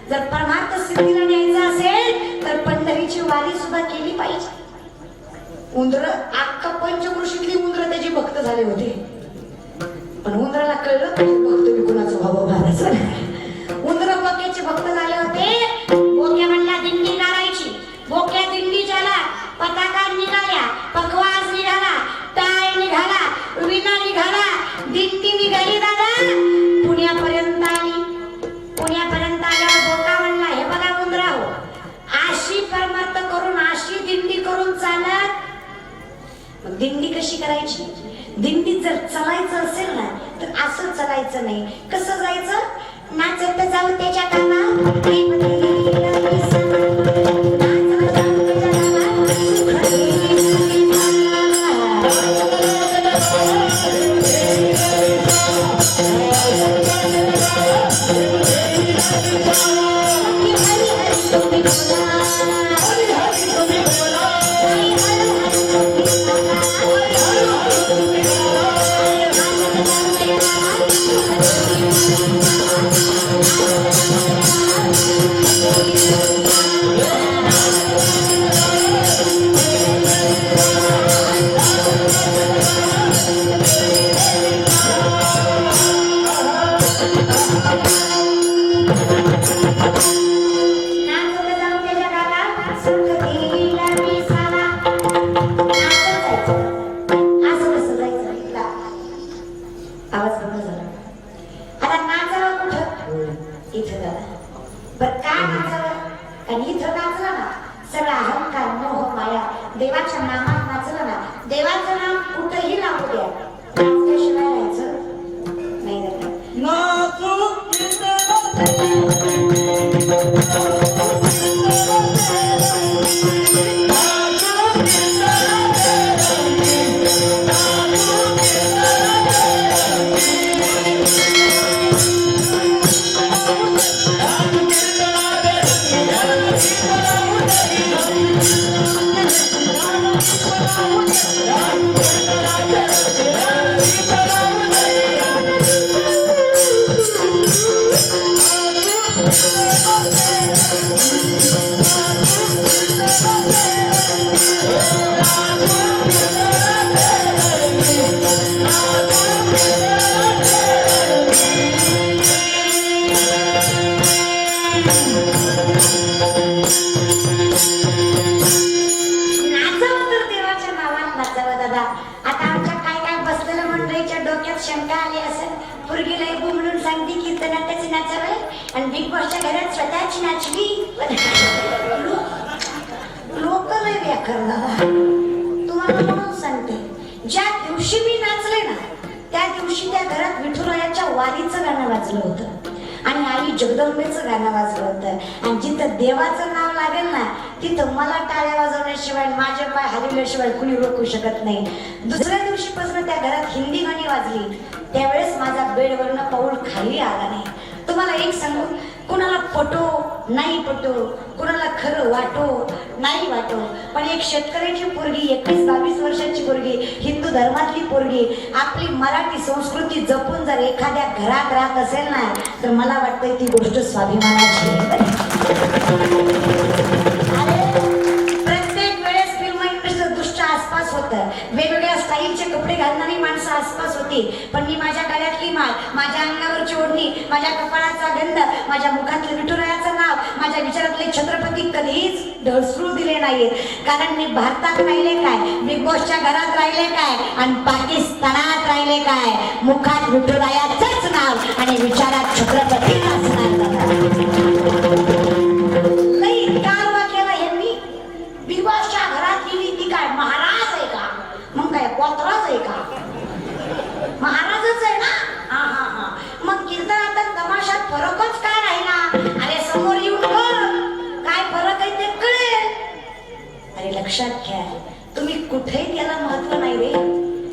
जर परमार्थ सिद्धीला न्यायचा असेल तर पंढरीची वारी सुद्धा केली पाहिजे. उंदर अख्खा पंचकृषीतली उंदर त्याची भक्त झाले होते. पण उंदराला कळलं भक्त विकुणाचं व्हावं महाराज. उंदर बोक्याचे भक्त झाले होते. बोक्या म्हणला दिंडी काढायची. बोक्या दिंडी झाला. पताका निघाल्या, पखवाज निघाला, टाळ निघाला, विना निघाला, दिंडी निघाली दादा. पुण्यापर्यंत आली. पुण्यापर्यंत आल्यावर बोका म्हणला हे बघा उंदराव, अशी परमार्थ करून अशी दिंडी करून चालत. मग दिंडी कशी करायची? दिंडी जर चालायचं असेल ना तर असं चालायचं नाही. कसं जायचं? नाचत जाऊ त्याच्या कामा. देवाच्या नामात नाचलं ना, देवाचं नाम कुठेही लागू द्या, नाचल्याशिवाय राहायचं नाही. शंका आली असेल, पोरगीला म्हणून सांगते कॅच नॅचली लोक लय व्याकरण तुम्हाला म्हणून सांगते, ज्या दिवशी मी नाचले ना त्या दिवशी त्या घरात विठुरायाच्या वारीचं गाणं वाजलं होतं आणि आई जगदंबेचं गाणं वाजलं होतं आणि जिथं देवाचं नाव लागेल ना तिथं मला टाळ्या वाजवण्याशिवाय माझे पाय हलवल्याशिवाय कुणी रोखू शकत नाही. दुसऱ्या दिवशीपासून त्या घरात हिंदी गाणी वाजली, त्यावेळेस माझा बेडवरनं पाऊल खाली आला नाही. तुम्हाला एक सांगू, कुणाला पटो नाही पटो, कुणाला खरं वाटो नाही वाटो, पण एक शेतकऱ्याची पोरगी 21-22 वर्षाची पोरगी, हिंदू धर्मातली पोरगी आपली मराठी संस्कृती जपून जर एखाद्या घरात राहत असेल ना तर मला वाटतंय ती गोष्ट स्वाभिमानाची आहे. प्रत्येक वेळेस फिल्म इंडस्ट्रीचं दृश्य आसपास होतं, वेगवेगळ्या स्टाईलचे कपडे घालणारी माणसं आसपास होती, पण मी माझ्या गळ्यातली माळ, माझ्या अंगावरची ओढणी, माझ्या कपाळाचा गंध, माझ्या मुखातलं विठुरायाचं नाव, माझ्या विचारातले छत्रपती कधीच ढळसरू दिले नाहीत. कारण मी भारतात राहिले काय, बिग बॉसच्या घरात राहिले काय आणि पाकिस्तानात राहिले काय, मुखात विठुरायाचंच नाव आणि विचारात छत्रपतीचाच नाव. लई कारवा केला यांनी. बिग बॉसच्या घरात गेली ती काय महाराज आहे का, मग काय कोतराज आहे का, महाराजच आहे ना. हा हा हा, मग कीर्तनात तमाशात फरकच काय राहिला. अरे समोर येऊन बघ काय फरक आहे ते कळेल. अरे लक्षात घ्या, तुम्ही कुठेही त्याला महत्व नाही रे.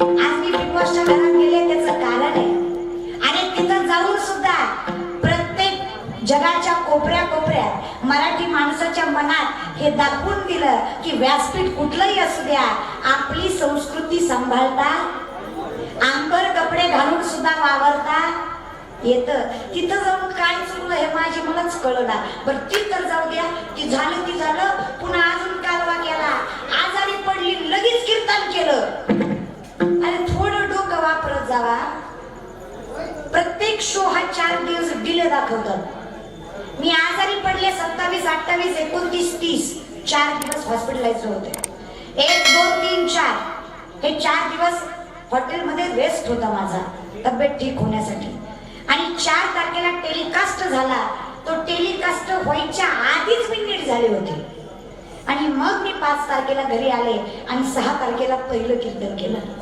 आज मी बिग बॉसच्या घरात गेले त्याचं कारण आहे. आणि तिथं जाऊन सुद्धा प्रत्येक जगाच्या कोपऱ्या कोपऱ्यात मराठी माणसाच्या मनात हे दाखवून दिलं की व्यासपीठ कुठलंही असू द्या, आपली संस्कृती सांभाळता, अंबर कपडे घालून सुद्धा वावरता येतं. तिथं जाऊन काय चुकलं हे माझी मलाच कळलं. बरं ती तर जाऊ द्या, ती झालं ती झालं, पुन्हा अजून कालवा केला, आजारी पडली लगेच कीर्तन केलं. अरे थोडं डोकं वापरत जावा. प्रत्येक शो हा 4 दिवस डिले दाखवतात. मी आजारी पडले 27, 28, 29, 30 4 दिवस हॉस्पिटलाइज होते. 1, 2, 3, 4 हे 4 दिवस हॉटेलमध्ये रेस्ट होता माझा तब्येत ठीक होण्यासाठी. आणि 4 तारखेला टेलिकास्ट झाला. तो टेलिकास्ट व्हायच्या आधीच मी नीट झाले होते. आणि मग मी 5 तारखेला घरी आले आणि 6 तारखेला पहिलं कीर्तन केलं.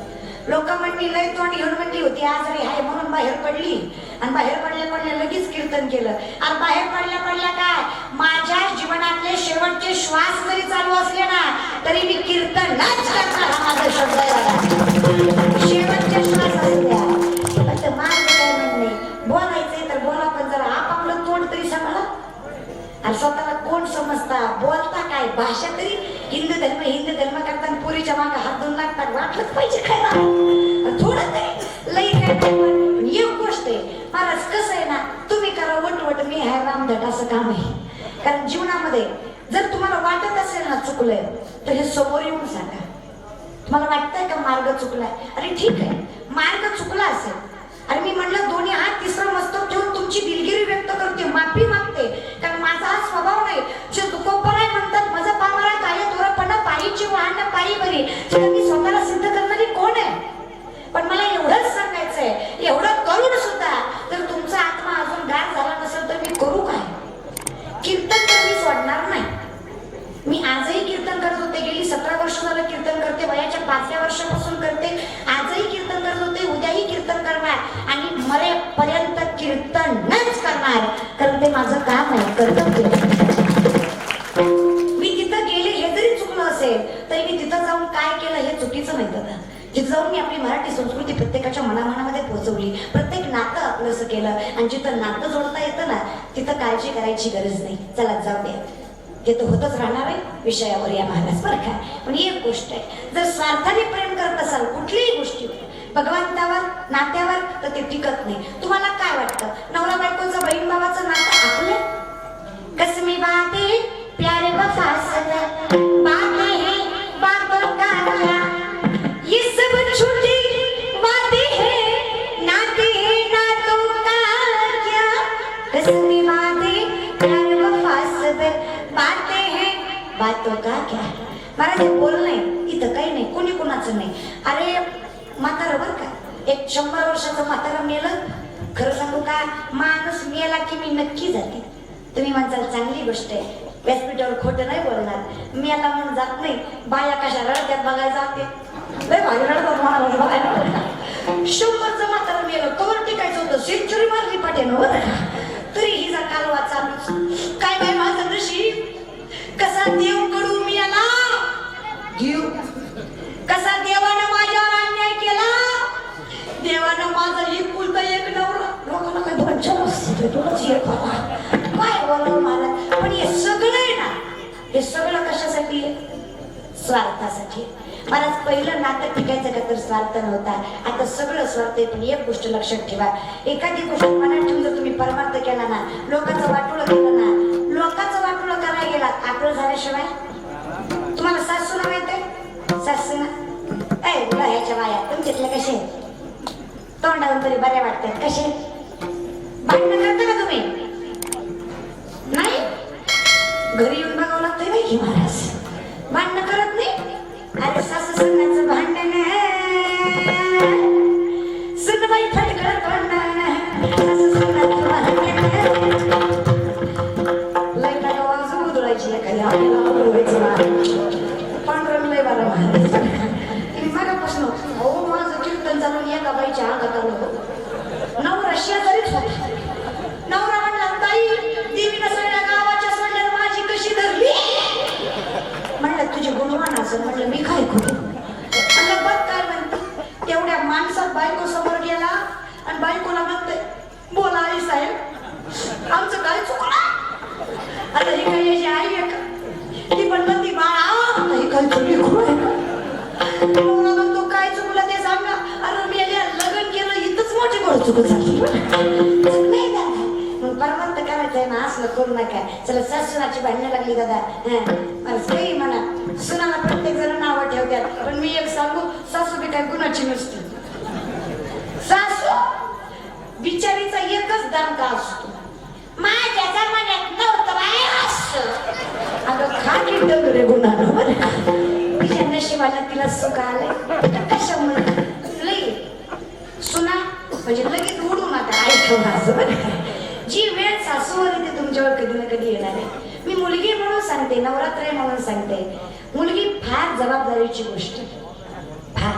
लोक म्हणली लय तोंड घेऊन म्हणली होती आजारी आहे म्हणून बाहेर पडली, आणि बाहेर पडल्या लगेच कीर्तन केलं. आणि बाहेर पडल्या काय, माझ्या जीवनातले शेवटचे श्वास जरी चालू असले ना तरी मी कीर्तनच करणार. हा माझा शब्द आहे. शेवटचे श्वास असू द्या. पण माझं काय म्हणणे, बोलायचंय तर बोला, पण जरा आपापलं तोंड तरी सांभाळा. आणि स्वतःला कोण समजता, बोलता काय, भाषा तरी हिंदू धर्म करताना पुरीच्या मागे हात धुवून लागतात. वाटलंच पाहिजे खायला थोडं तरी लई काय. पण एक गोष्ट आहे महाराज, कसं आहे ना, तुम्ही करा वटवट, मी आहे रामधट, असं काम आहे. कारण जीवनामध्ये जर तुम्हाला वाटत असेल ना चुकलंय तर हे समोर येऊन सांगा. तुम्हाला वाटतंय का मार्ग चुकलाय, अरे ठीक आहे मार्ग चुकला असेल, आणि मी म्हणलं दोन्ही हात तिसरा मस्तक ठेवून तुमची दिलगिरी व्यक्त करते, माफी मागते. कारण माझा हा स्वभाव नाही. जे तुकोपराय म्हणतात माझा पामरा काय थोरपणा पायीची वाहन पायी बरी. मी स्वतःला सिद्ध करणारी कोण आहे. पण मला एवढंच सांगायचंय, एवढं करून सुद्धा जर तुमचा आत्मा अजून गाढ झाला नसेल तर मी करू काय. कीर्तन तर मी सोडणार नाही. मी आजही कीर्तन करत होते, गेली 17 वर्ष झालं कीर्तन करते, वयाच्या 5व्या वर्षापासून करते, आजही कीर्तन करत होते, उद्याही कीर्तन करणार आणि मरेपर्यंत कीर्तनच करणार. कारण ते माझं काम आहे, कर्तव्य. मी तिथं गेले हे जरी चुकलं असेल तरी मी तिथं जाऊन काय केलं हे चुकीचं नाही करणार. तिथं जाऊन मी आपली मराठी संस्कृती प्रत्येकाच्या मनामनामध्ये पोहोचवली, प्रत्येक नातं आपलंसं केलं. आणि जिथं नातं जोडता येतं ना तिथं काळजी करायची गरज नाही. चला जाऊ द्या, ते तर होतच राहणार आहे विषयावर या महाराज बरं का. पण एक गोष्ट आहे, जर स्वार्थाने प्रेम करत असाल कुठलीही गोष्टीवर, भगवंतावर, नात्यावर, तर ते टिकत नाही. तुम्हाला काय वाटतं, नवरा बायकोचं, बहीण भावाचं नातं आपलं कसमी बातें प्यारे वफा सदा बातें हैं बातों का क्या, ये सब छोटी बातें हैं नाते हैं नातों का क्या, कसमी बातें प्यारे वफा सदा बातें हैं बातों का क्या. महाराज बोलणं इथं काही नाही, कोणी कोणाचं नाही. अरे म्हातारं बरं का, एक 100 वर्षाचं म्हातारं मेलं, खरं सांगू का, माणूस मेला की मी नक्की जाते. तुम्ही म्हणसाल चांगली गोष्ट आहे, व्यासपीठावर खोटं नाही बोलणार. मी आता म्हणून जात नाही, बाया कशा रडत्यात बघायला जाते. लय भारी रडतात महाराज बघायला. 100चं म्हातारं मेलं कवर टिकायचं होतं, सेंचुरी मारली पाट्यानं बरं का. तरी हिचा कालवा चालूच. काय बाय माझं नशीब, कसा देव कडू मी आला देव, कसा देवानं माझ्यावर अन्याय केला. देवानं माझा एक कुलता एक नवरा, लोकांना काय भंचन असते तुलाच एक बाबा काय बोलावं मला. पण हे सगळं आहे ना, हे सगळं कशासाठी आहे? स्वार्थासाठी. मला पहिलं नातं टिकायचं का तर स्वार्थ नव्हता, आता सगळं स्वार्थ आहे. पण एक गोष्ट लक्षात ठेवा, एखादी गोष्ट मनात ठेवून जर तुम्ही परमार्थ केला ना, लोकांचं वाटोळं केलं ना, लोकांचं वाटोळं करायला गेला आठवण झाल्याशिवाय. तुम्हाला सासू ना माहित आहे? सासू ना ए मुला ह्याच्या बाया तुमच्यातल्या कसे तोंडावून तरी बऱ्या वाटतात. कसे भांडणं करता का तुम्ही? नाही, घरी येऊन बघावं लागतंय बाई की महाराज भांडणं करत नाही. अरे सासू सुनाचं भांडण, सुनबाई फटकळ तोंडानं, सासू सुनाचं भांडण. लय टाका वाजू उधळायची एखादी आपल्याला उडवायचं ना. पांढरं लय बरं महाराज. आणि मागापासून हो माझं कीर्तन चालून एका बाईच्या अंगात आलं. नवरा शेजारीच होता. नवरा म्हणला ताई देवीनं सगळ्या गावाच्या सोडल्यावर माझी कशी धरली. म्हणलं तुझे गुणवान असं. म्हणलं मी काय करू. म्हणलं बघ काय म्हणते. तेवढ्या माणसात बायको समोर गेला आणि बायकोला म्हणते बोला आई साहेब आमचं काय चुकलं. आता ही काही याची आई आहे का? ती पण म्हणती बाळा आता ही काय चुकली खूप आहे का. नवरा म्हणतो काय चुकलं ते सांगा. अरे मी लग्न केलं इथंच मोठी गोड चुक झाली. नाही दादा मग परमार्थ करायचंय ना, असलं करू नका. चला सासूनाची भांडणं लागली दादा. मला काही म्हणा सुनाला प्रत्येक जण नावं ठेवतात, पण मी एक सांगू सासू बी काय गुणाची नसते. सासू बिचारीचा एकच दांडा असतो, माझ्या जमान्यात नव्हतं बाय असं. अगं खाली डगरे गुणानं बरं का. तिच्या नशिबाला तिला सुख आलंय कशामुळे लई सुना म्हणजे लगेच उडून आता ऐकवं असं बरं का. जी वेळ सासूवर येते तुमच्यावर कधी ना कधी येणार आहे. मी मुलगी म्हणून सांगते, नवरात्र आहे म्हणून सांगते. मुलगी फार जबाबदारीची गोष्ट फार.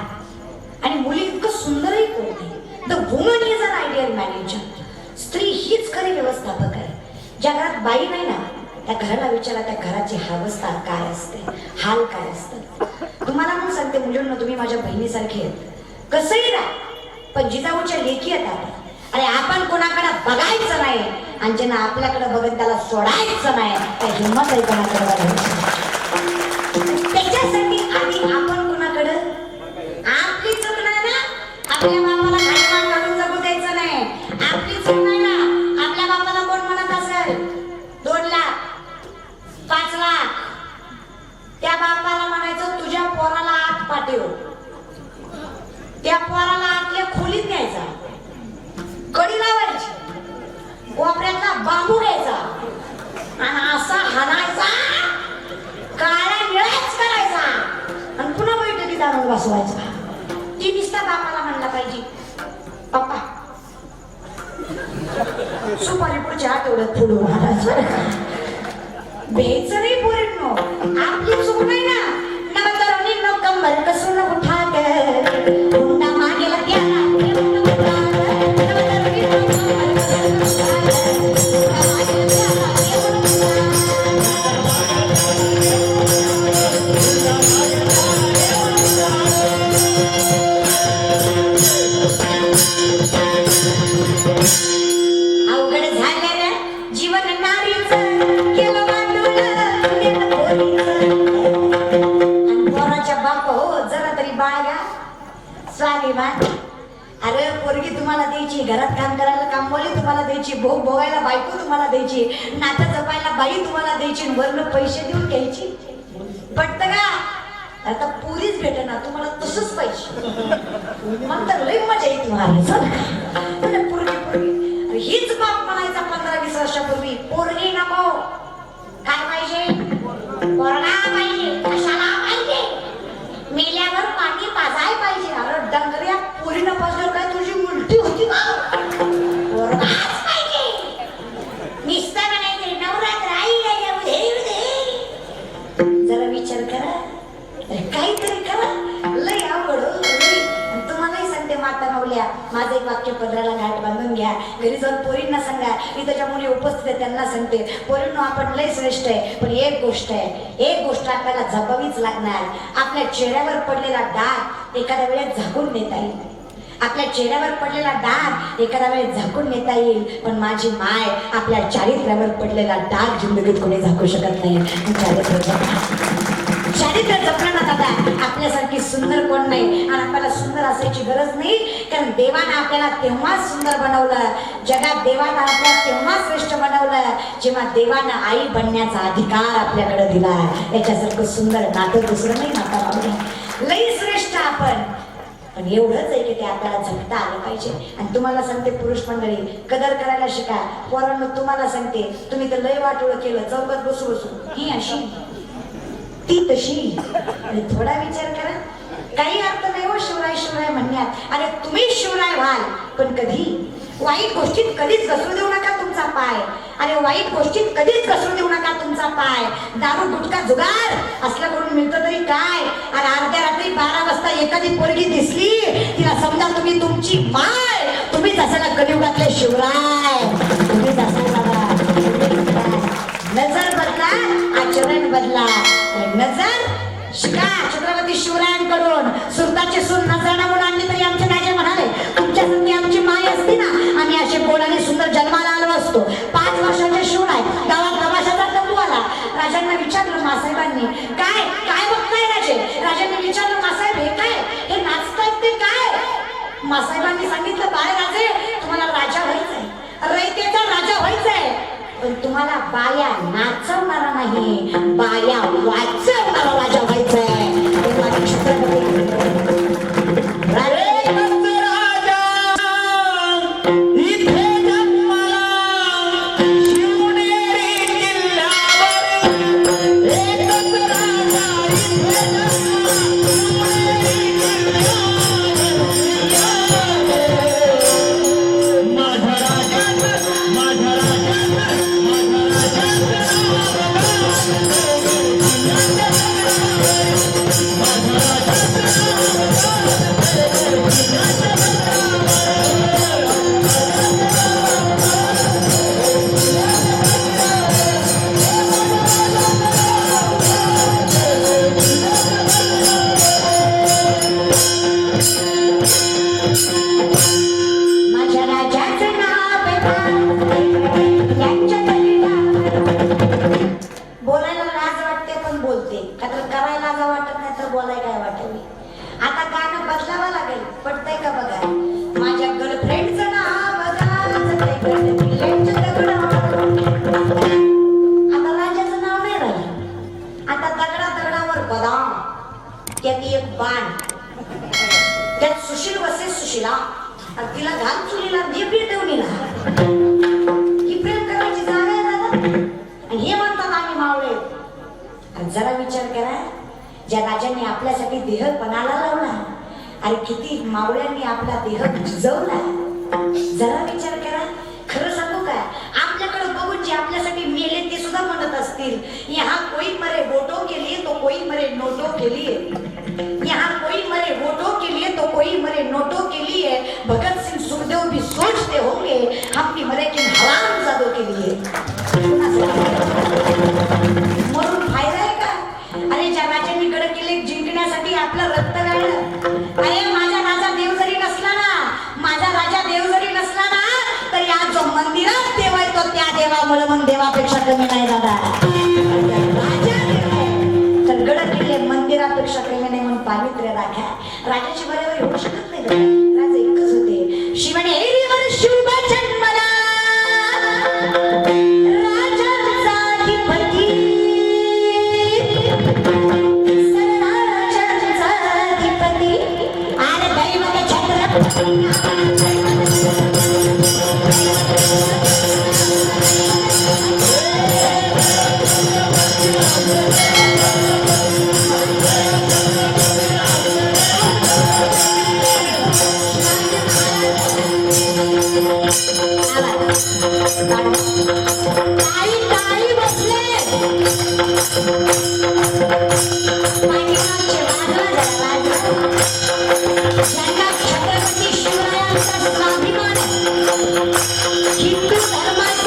आणि मुली इतकं सुंदरही कोणते. The woman is an ideal manager. स्त्री हीच खरी व्यवस्थापक आहे. ज्या घरात बाई नाही ना त्या घराला विचारा त्या घराची अवस्था काय असते, हाल काय असतात. तुम्हाला म्हणून सांगते मुलींना तुम्ही माझ्या बहिणीसारखे आहेत. कसंही राहा पण जिजाऊच्या लेखी आहेत आपण. अरे आपण कोणाकडे बघायचं नाही आणि ज्यांना आपल्याकडे बघत त्याला सोडायचं नाही. त्या हिंमत आहे कोणाकडे बघायची. त्याच्यासाठी आधी आपण कोणाकडे आपली चूक नाही ना आपल्या बापाला घालून घालून जगू द्यायचं नाही. आपली चूक नाही ना आपल्या बापाला कोण म्हणत असेल 2 लाख 5 लाख त्या बापाला म्हणायचं तुझ्या पोराला आत पाठव. त्या पोराला आतल्या खोलीत न्यायचा, कडी लावायची, कोपऱ्यातला बांबू घ्यायचा आणि असा हाणायचा, काळा निळाच करायचा आणि पुन्हा बैठकीत आणून बसवायचा. ती निस्ता बापाला म्हणला पाहिजे पप्पा सुपारी पुढच्या आठवड्यात फोडू महाराज. बेच नाही पोरींनो आपली चूक नाही ना. नवतरुणी नो कंबर कसून उठा कर हुंडा मागेला त्याला अवघड झालं रे जीवन नारीचं केलं पोराच्या बाप हो जरा तरी बाळगा स्वाभिमान. अरे पोरगी तुम्हाला द्यायची, घरात काम करायला कामवाली तुम्हाला द्यायची, भोग भोगायला बायको तुम्हाला द्यायची, नातं जपायला बाई तुम्हाला द्यायची, वरनं पैसे देऊन घ्यायची. पटत का? आता पुरीच भेट ना तुम्हाला तसंच पाहिजे. मग तर लई मजा येते महाराज. पोरगी पोरगी हीच बाप म्हणायचा 15-20 वर्षापूर्वी. पोरगी नको काय पाहिजे? पोरगा पाहिजे. कशाला पाहिजे? मेल्यावर पाणी पाजाय पाहिजे. अरे डंगऱ्या पोरीनं पाजल्यावर काय तुझी उलटी होती का? पोरगाच पाहिजे. निस्ता म्हणायचे नवरा मी त्याच्या मुली उपस्थित आहे त्यांना सांगते, पोरींनो आपण लय श्रेष्ठ आहे, पण एक गोष्ट आपल्याला जपावीच लागणार. आपल्या चेहऱ्यावर पडलेला डाग एखाद्या वेळेस झाकून नेता येईल, आपल्या चेहऱ्यावर पडलेला डाग एखाद्या वेळेस झाकून नेता येईल, पण माझी माय आपल्या चारित्र्यावर पडलेला डाग जिंदगीत कोणी झाकू शकत नाही. चारित्र्य जपलं ना दादा, आपल्यासारखी सुंदर कोण नाही. आणि आपल्याला सुंदर असायची गरज नाही, कारण देवानं आपल्याला तेव्हाच सुंदर बनवलं, जगात देवानं आपल्याला तेव्हा श्रेष्ठ बनवलं जेव्हा देवानं आई बनण्याचा अधिकार आपल्याकडे दिला. याच्यासारखं सुंदर नातं दुसरं नाही. नाता लई श्रेष्ठ आपण, पण एवढंच आहे की ते आपल्याला जगता आलं पाहिजे. आणि तुम्हाला सांगते पुरुष मंडळी, कदर करायला शिका. पोरांनो तुम्हाला सांगते, तुम्ही तर लय वाटोळ केलं, चौकात बसू ही अशी ती तशी. आणि थोडा विचार करा, काही अर्थ नाही हो शिवराय शिवराय म्हणण्यात. अरे तुम्ही शिवराय व्हाल, पण कधी वाईट गोष्टीत कधीच घसरू देऊ नका तुमचा पाय. अरे वाईट गोष्टीत कधीच घसरू देऊ नका तुमचा पाय. दारू गुटखा जुगार असलं करून मिळतं तरी काय. अरे अर्ध्या रात्री 12 वाजता एखादी पोरगी दिसली, तिला समजा तुम्ही तुमची माय, तुम्हीच असायला कलियुगातले शिवराय, तुम्हीच असायला. नजर बदला, आचरण बदला. नजर शिका छत्रपती शिवरायांकडून. सुरताची सून नजराणा म्हणून आणली तरी आमचे राजे म्हणाले, तुमच्यासारखी आमची माय असती ना, आम्ही असे गोडाने सुंदर जन्माला आलो असतो. 5 वर्षाचे शिवण आहे, गावात तमाशाचा तंबू आला. राजांना विचारलं मासाहेबांनी, काय काय बघताय राजे? राजांनी विचारलं, मासाहेब हे काय, हे नाचतायत ते काय? मासाहेबांनी सांगितलं, बाळ राजे तुम्हाला राजा व्हायचंय, रयतेचा राजा व्हायचंय, पण तुम्हाला बाया नाचवणारा नाही, बाया वाचवणारा राजा व्हायचंय. तिला घाल चुलीला दे ठेवणीला ही प्रेम करायची जागा आहे दादा. आणि हे म्हणतात आम्ही मावळे. आणि जरा विचार करा, ज्या राजांनी आपल्यासाठी देह पणाला लावला, आणि किती मावळ्यांनी आपला देह झिजवला. जरा विचार करा. खरं सांगू काय, आपल्याकडे बघून जे आपल्यासाठी मेले ते सुद्धा म्हणत असतील, यहाँ कोई मरे वोटों के लिए तो कोई मरे नोटों के लिए, यहाँ कोई मरे वोटों के लिए तो कोई मरे नोटों के लिए. भगत सिंह सुखदेव भी सोचते होंगे हम भी मरे किन हरामजादों के लिए. मरून फायदा आहे का? अरे ज्या राजांनी गड किल्ले जिंकण्यासाठी आपलं रक्त गाळलं, अरे माझा राजा देव जरी नसला ना, माझा राजा देव जरी नसला ना, तरी आज जो मंदिरात देव आहे तो त्या देवामुळे मग देवापेक्षा कमी नाही दादा. तर गड किल्ले मंदिरापेक्षा कमी नाही म्हणून पावित्र्य राखा. राजाची बरोबर होऊ शकत नाही. राजा एकच होते, शिवने एरीवर शुभ जन्मला राजाचा अधिपती, राजाचा अधिपती आणि दैवत छत्रपती. छत्रपती शिवरायांचा स्वाभिमान, हिंदू धर्माचा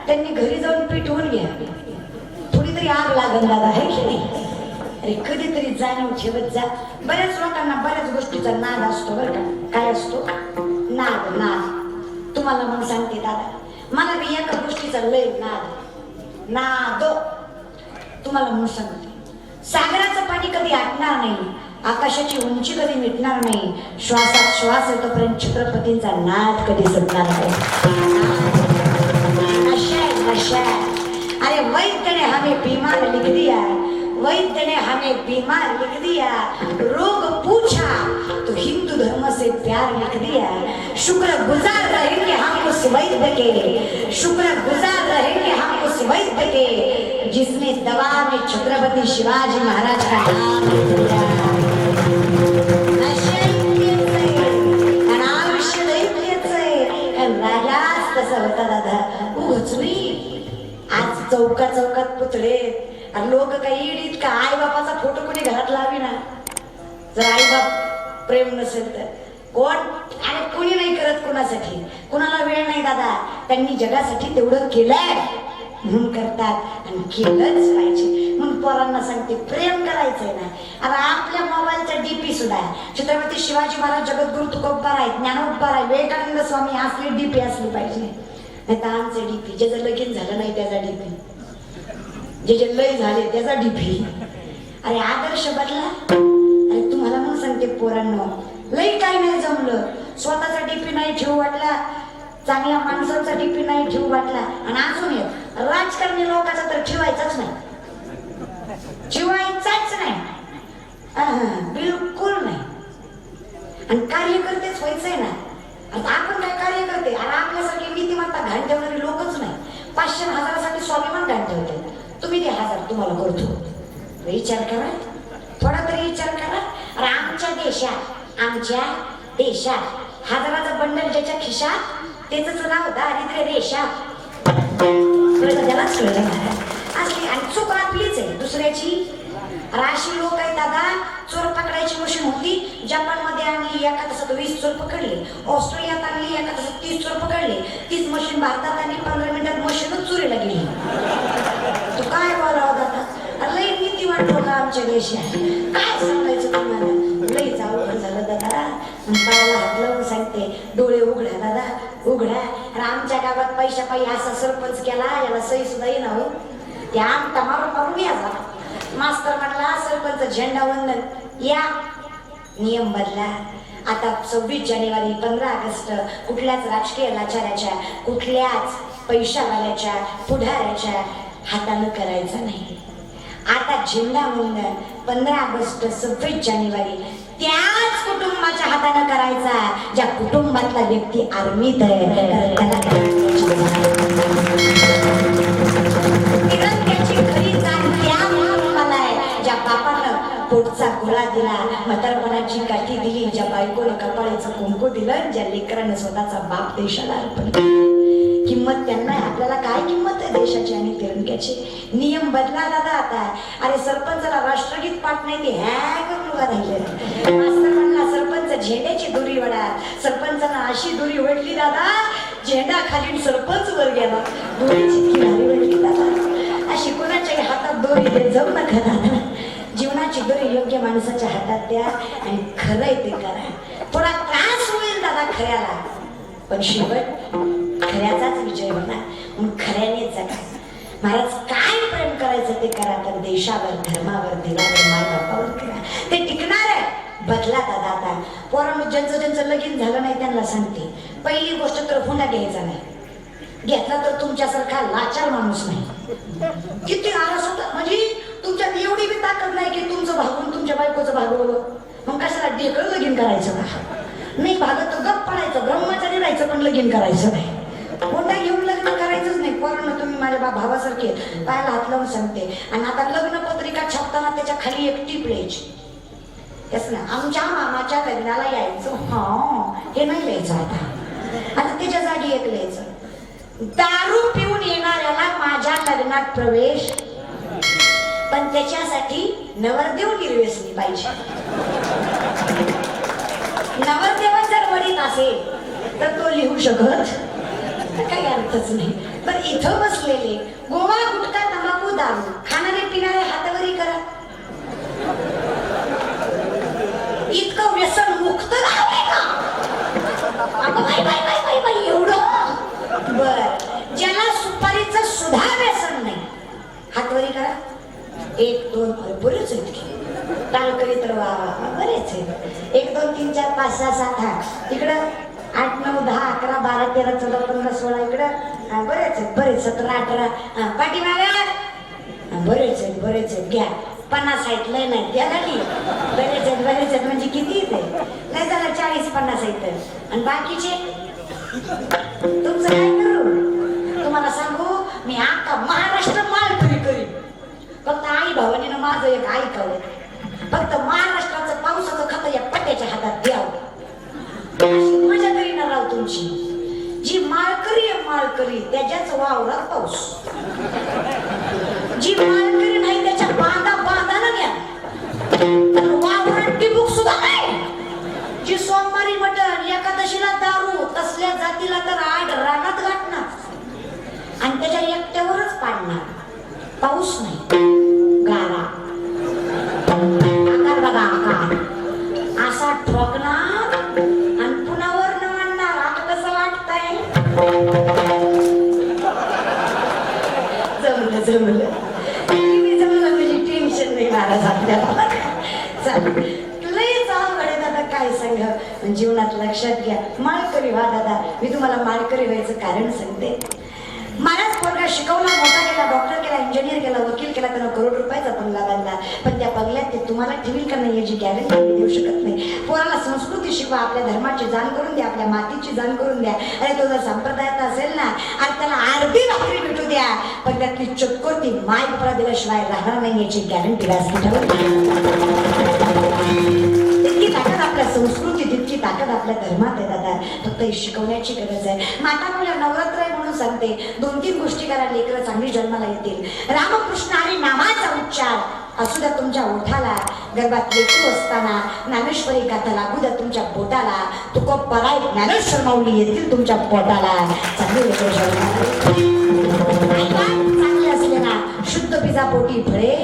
त्यांनी घरी जाऊन पिटवून घ्या, थोडी तरी आग लागल दादा, आहे की नाही? अरे कधीतरी जाणीव ठेवत जा. बऱ्याच लोकांना बऱ्याच गोष्टीचा नाद असतो बरं का. काय असतो? नाद. नाद तुम्हाला मग सांगते दादा, मला बी एका गोष्टीचा लय नाद तुम्हाला म्हणून सांगते. सागराचं पाणी कधी आटणार नाही, आकाशाची उंची कधी मिटणार नाही, श्वासात श्वास येतोपर्यंत छत्रपतींचा नाद कधी सुटणार नाही. नशा अरे वैद्य ने हमें बीमार लिख दिया, वैद्य ने हमें बीमार लिख दिया, रोग पूछा तो हिंदू धर्म से प्यार लिख दिया. शुक्र गुजार रहेंगे हम उस वैद्य के, शुक्र गुजार रहेंगे हम उस वैद्य के, जिसने दवा में छत्रपति शिवाजी महाराज का नाम लिख दिया. राजाच तसा होता दादा, उगच नाही. आज चौका चौकात पुतळे, लोक काही इडीत का आई बापाचा फोटो कोणी घरात लावी ना. जर आई बाप प्रेम नसेल तर कोण, आणि कोणी नाही करत कोणासाठी, कोणाला वेळ नाही दादा. त्यांनी जगासाठी तेवढं केलंय म्हणून करतात, आणि केलंच पाहिजे. म्हणून पोरांना सांगते, प्रेम करायचंय ना. आता आपल्या मोबाईलचा डीपी सुद्धा आहे, छत्रपती शिवाजी महाराज, जगद्गुरु तुकोबार आहे, ज्ञानोबार आहे, विवेकानंद स्वामी, असली डीपी असली पाहिजे. नाही तर आमचं डीपी, ज्याचं लगीन झालं नाही त्याचा डीपी, जे लय झाले त्याचा डीपी. अरे आदर्श बदला. अरे तुम्हाला म्हणून सांगते पोरांनो, लय काय नाही जमलं, स्वतःचा डीपी नाही ठेवू वाटला, चांगल्या माणसाचा डीपी नाही ठेवू वाटला, आणि अजून एक राजकारणी लोकांचा तर ठेवायचाच नाही, ठेवायचाच नाही, बिलकुल नाही. आणि कार्यकर्तेच व्हायचंय ना. आता आपण काय कार्य करते, आणि आपल्यासारखी नीतिमत्ता घाण ठेवणारी लोकच नाही. 500 हजारासाठी स्वाभिमान घाण ठेवते. तुम्ही ते 1000 तुम्हाला करतो, विचार करा, थोडा तरी विचार करा. अरे आमच्या देशात हजाराचा बंडल ज्याच्या खिशात, त्याच नाव दारिद्र्य रेषा. त्यालाच कळलं राशी लोक आहेत दादा. चोर पकडायची मशीन होती जपानमध्ये आणली, एका तासात 20 चोर पकडले. ऑस्ट्रेलियात आणली, एका तासात 30 चोर पकडले. तीच मशीन भारतात आणली, 15 मिनिटात मशीनच चोरीला गेली. तू काय बोलावं दादा, लई नीती वाटतो का आमच्या देशात? काय सांगायचं तुम्हाला, लई अवघड झालं दादा. पायाला हात लावून सांगते, डोळे उघडा दादा, उघडा. आमच्या गावात पैशा पायी असा सरपंच केला, याला सही सुद्धा येईना हो. त्या आमटा मारून मारून याचा मास्तर म्हटला, सरपंच झेंडा वंदन या. नियम बदला. आता 26 जानेवारी 15 ऑगस्ट कुठल्याच राजकीय लाचाराच्या, कुठल्याच पैशावाल्याच्या, पुढाऱ्याच्या हातानं करायचा नाही. आता झेंडा वंदन 15 ऑगस्ट 26 जानेवारी त्याच कुटुंबाच्या हातानं करायचा ज्या कुटुंबातला व्यक्ती आर्मीत आहे. त्याची खरी जाण त्या कुटुंबाला आहे ज्या बापानं पोटचा गोळा दिला, म्हातारपणाची काठी दिली, ज्या बायकोनं कपाळीचं कुंकू दिलं, ज्या लेकरानं स्वतःचा बाप देशाला अर्पण केला. किंमत त्यांना आहे. आपल्याला काय किंमत आहे देशाची आणि तिरंग्याची? नियम बदला दादा आता. अरे सरपंचाला राष्ट्रगीत पाठ नाही, ते हॅ करून उभा राहिले. मास्तर म्हणला, सरपंच झेंड्याची दोरी वडा. सरपंचानं अशी दोरी वडली दादा, झेंडा खाली सरपंच वर गेला. दोरीची किनारी वडली दादा. अशी कोणाच्याही हातात दोरी दे जाऊ नका दादा. जीवनाची दोरी योग्य माणसाच्या हातात द्या आणि खरंय ते करा. थोडा त्रास होईल दादा खऱ्याला, पण शेवट खऱ्याचाच विजय होणार. मग खऱ्याने जगा. महाराज काय प्रेम करायचं ते करा, पण देशावर, धर्मावर, देवावर, माय बापावर करा. ते टिकणार आहे. बदला दादा आता. पोरांनो ज्यांचं लगीन झालं नाही त्यांना सांगते, पहिली गोष्ट तर हुंडा घ्यायचा नाही. घेतला तर तुमच्यासारखा लाचार माणूस नाही. किती आळस होता, म्हणजे तुमच्यात एवढी बी ताकद नाही की तुमचं भागून तुमच्या बायकोचं भागवलं. मग कशाला ढेकळं लगीन करायचं का? नाही भागत तर गप्प पडायचं, ब्रह्मचारी राहायचं, पण लगीन करायचं नाही. कोणता घेऊन लग्न करायचंच नाही. पोरांनो तुम्ही माझ्या भावासारखे पायाला हात लावून सांगते. आणि आता लग्न पत्रिका छापताना त्याच्या खाली एक टीप लिहायची. तेच ना, आमच्या मामाच्या लग्नाला यायचं. हा, हे नाही लिहायचं आता. आता त्याच्या जागी एक लिहायचं, दारू पिऊन येणाऱ्याला माझ्या लग्नात प्रवेश, पण त्याच्यासाठी नवरदेव निर्व्यसनी पाहिजे. नवरदेव जर वडीत असेल तर तो लिहू शकत काही अर्थच नाही. पण इथं बसलेले गोवा, गुटखा, तंबाखू, दारू खाणारे पिणारे हातावरी करा. इतकं व्यसन मुक्त राहावे का? एवढं बर. ज्याला सुपारीचं सुद्धा व्यसन नाही, हातवरी करा. 1 2 बरेच आहेत की टाळकरी तर वा बरेच आहेत. 1 2 3 4 5 6 7 8 इकडं 8 9 10 11 12 13 14 15 16 इकडं बरेच आहेत. बरेच 17 18 पाठीमागे बरेच आहेत. घ्या 50 आहेत. लय नाही त्या गाडी बरेच आहेत म्हणजे किती येते? नाही झालं 40 50 आहेत. आणि बाकीचे तुमचं काय करू? तुम्हाला सांगू, मी अख्खा महाराष्ट्र माळकरी करी. फक्त आई भावानीनं माझं एक ऐकावं. फक्त महाराष्ट्राचं पावसाचं खातं या पट्ट्याच्या हातात द्यावं. अशी मजा करीना राव तुमची. जी माळकरी आहे माळकरी, त्याच्याच वावरात पाऊस. जी माळकरी नाही त्याच्या बांधानं घ्या, वावरात टिबूक सुद्धा नाही. जी सोमवारी मटण, एकादशीला दारू, तसल्या जातीला तर आड रानात गाठणार आणि त्याच्या एकट्यावरच पाडणार. पाऊस नाही, गारा. आकार बघा, आकार असा ठोकणार आणि पुन्हा वर म्हणणार. आता कसं वाटतंय? जमलं म्हणजे टेन्शन नाही महाराज आपल्याला. लयच अवघड आहे दादा, काय सांग. जीवनात लक्षात घ्या, माळकरी व्हा दादा. मी तुम्हाला माळकरी व्हायचं कारण सांगते. महाराज पोरगा शिकवला, मोठा केला, डॉक्टर केला, इंजिनियर केला, वकील केला, त्यानं करोड रुपयाचा बंगला बांधला. पण त्या बंगल्यात ते तुम्हाला ठेवील का नाही याची गॅरंटी देऊ शकत नाही. पोराला संस्कृती शिकवा, आपल्या धर्माची जाण करून द्या, आपल्या मातीची जाण करून द्या. अरे तो जर संप्रदायात असेल ना, अरे त्याला अर्धी भाकरी भेटू द्या, पण त्यातली चटकोती माय कपडा दिल्याशिवाय राहणार नाही याची गॅरंटी तितकी ताकद आपल्या संस्कृतीत, तितकी ताकद आपल्या धर्मात आहे दादा. फक्त शिकवण्याची गरज आहे. माता मुला नवरात्र आहे म्हणून सांगते, 2-3 गोष्टी करा, लेकरं चांगली जन्माला येतील. रामकृष्ण आणि नामाचा उच्चार असू द्या तुमच्या ओठाला, गर्भात लेकरू असताना ज्ञानेश्वरी गाथा लागू द्या तुमच्या पोटाला, तुको पराय ज्ञानेश्वर माऊली येतील तुमच्या पोटाला. चांगले असले ना शुद्ध पिजा पोटी फळे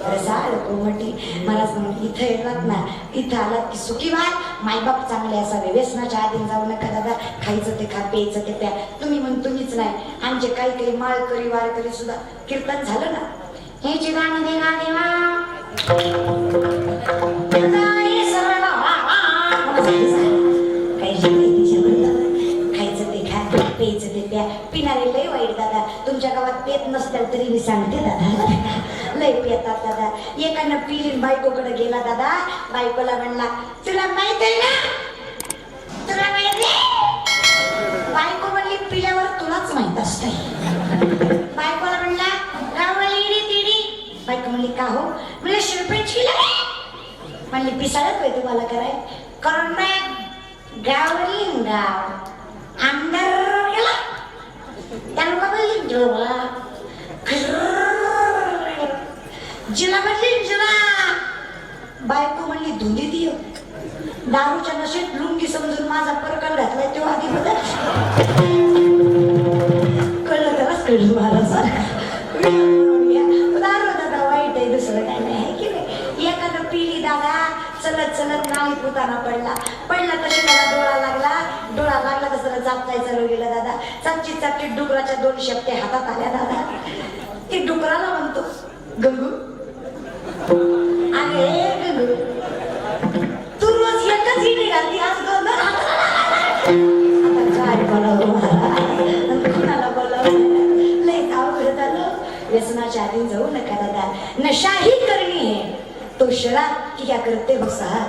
रसाळ कोमटी. महाराज म्हणून इथं येतात ना, इथं आलात की सुखी व्हा, मायबाप चांगले असावे, व्यसनाच्या आधी जाऊ नका दादा, खायचं ते खा, प्यायचं ते प्या. तुम्हीच नाही, आमचे काही काही माळकरी वारकरी सुद्धा कीर्तन झालं ना, हे चिदान देवा देवा खायचं ते खा, प्यायचं ते प्या. पिणारे लय वाईट दादा, तुमच्या गावात पेत नसतील तरी मी सांगते दादा, लय पेतात दादा. एकानं पिली बायकोकडे गेला दादा, बायकोला म्हणला तुला माहित आहे ना, तुला माहिती. बायको म्हणली पिल्यावर तुलाच माहित असते. बायकोला म्हणला गाववाली इडी तिडी. बायको म्हणली का हो, म्हणले शिरपेच केलं म्हणली पिसाळत होय तुम्हाला कराय करून नाही. गावली गाव आमदार गेला त्याला का बोलली जिला म्हणली जिला. बायको म्हणली धुंदी दियो, दारूच्या नशेत लुंगी समजून माझा परकल घातलाय तो आधी बदल. कळलं तरच कळलं मला सर. दारू दादा वाईट आहे, दुसरं काय नाही आहे की नाही. एखादं पिली दादा चलत चलत नाळीत पुताना पडला तरी त्याला डोळा लागला तसं चापताय चालू गेला दादा. चापची डुकराच्या 2 शेपटे हातात आल्या दादा. ते डुकराला म्हणतो गंगू, अरे गंगू तू रोज एकच हिडी घालती, आज 2 काय कुणाला बोलावं लय अवघड झालं. व्यसनाच्या आधी जाऊ नका दादा, नशा ही करनी है तो शराब की क्या करते हो सहार.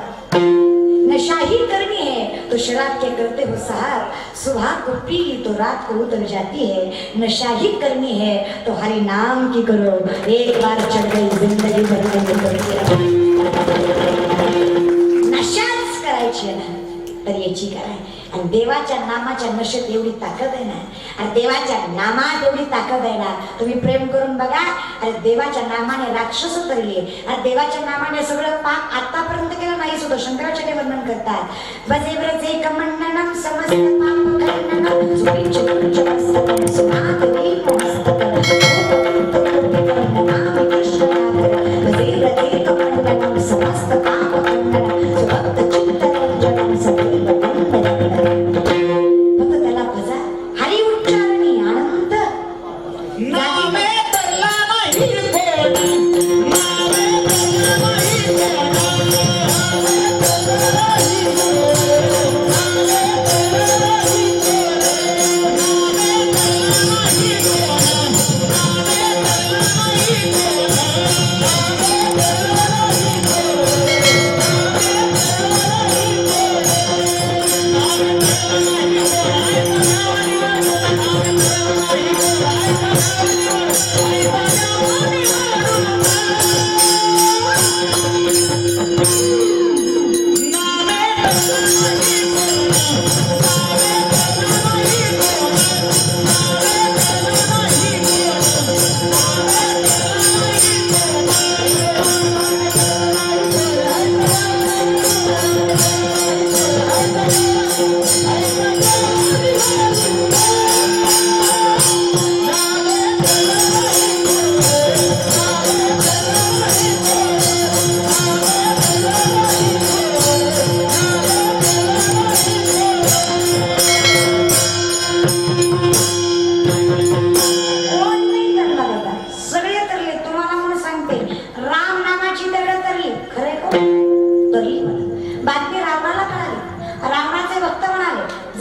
नशा ही करनी है तो शराब क्या करते हो सहार. सुबह को पी ली तो रात को उतर जाती है. नशा ही करनी है तो हरि नाम की करो, एक बार चढ़ गई जिंदगी भर. नशाच करायची आहे ना तर याची कराय. आणि देवाच्या नामाच्या नशेत एवढी ताकद आहे ना, आणि देवाच्या नामात एवढी ताकद आहे ना. तुम्ही प्रेम करून बघा, अरे देवाच्या नामाने राक्षस तरले, आणि देवाच्या नामाने सगळं पाप आतापर्यंत केलं नाही सुद्धा. शंकराचार्य वर्णन करतात, बजे ब्रजे कमंडनम समस्त पाप खंडनम सुखी चतुर्च वस्तकम सुनाद नीमस्तकम नाम कृष्ण बजे ब्रजे कमंडनम समस्त पाप खंडनम सुभक्त चित्त रंजनम सदैव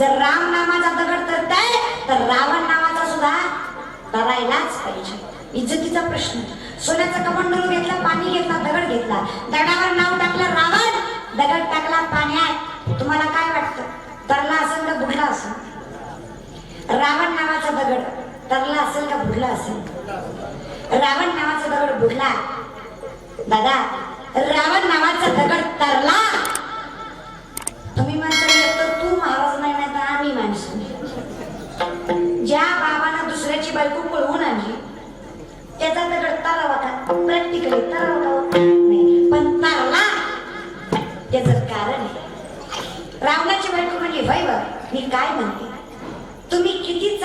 जर राम नामाचा दगड तरताय तर रावण नावाचा सुद्धा तरायलाच पाहिजे. इज्जतीचा प्रश्न. सोन्याचा कमंडलू घेतला, पाणी घेतला, दगड घेतला, दगडावर नाव टाकलं रावण, दगड टाकला पाण्यात. तुम्हाला काय वाटतं, तरला असेल का बुडला असेल? रावण नावाचा दगड तरला असेल का बुडला असेल? रावण नावाचा दगड बुडला दादा, रावण नावाचा दगड तरला. तुम्ही म्हणता तू महाराज नाही तर आम्ही माणसं. ज्या बाबांना दुसऱ्याची बायको पळवून आणली त्याचा दगड तरावा का? प्रॅक्टिकली तरावा का?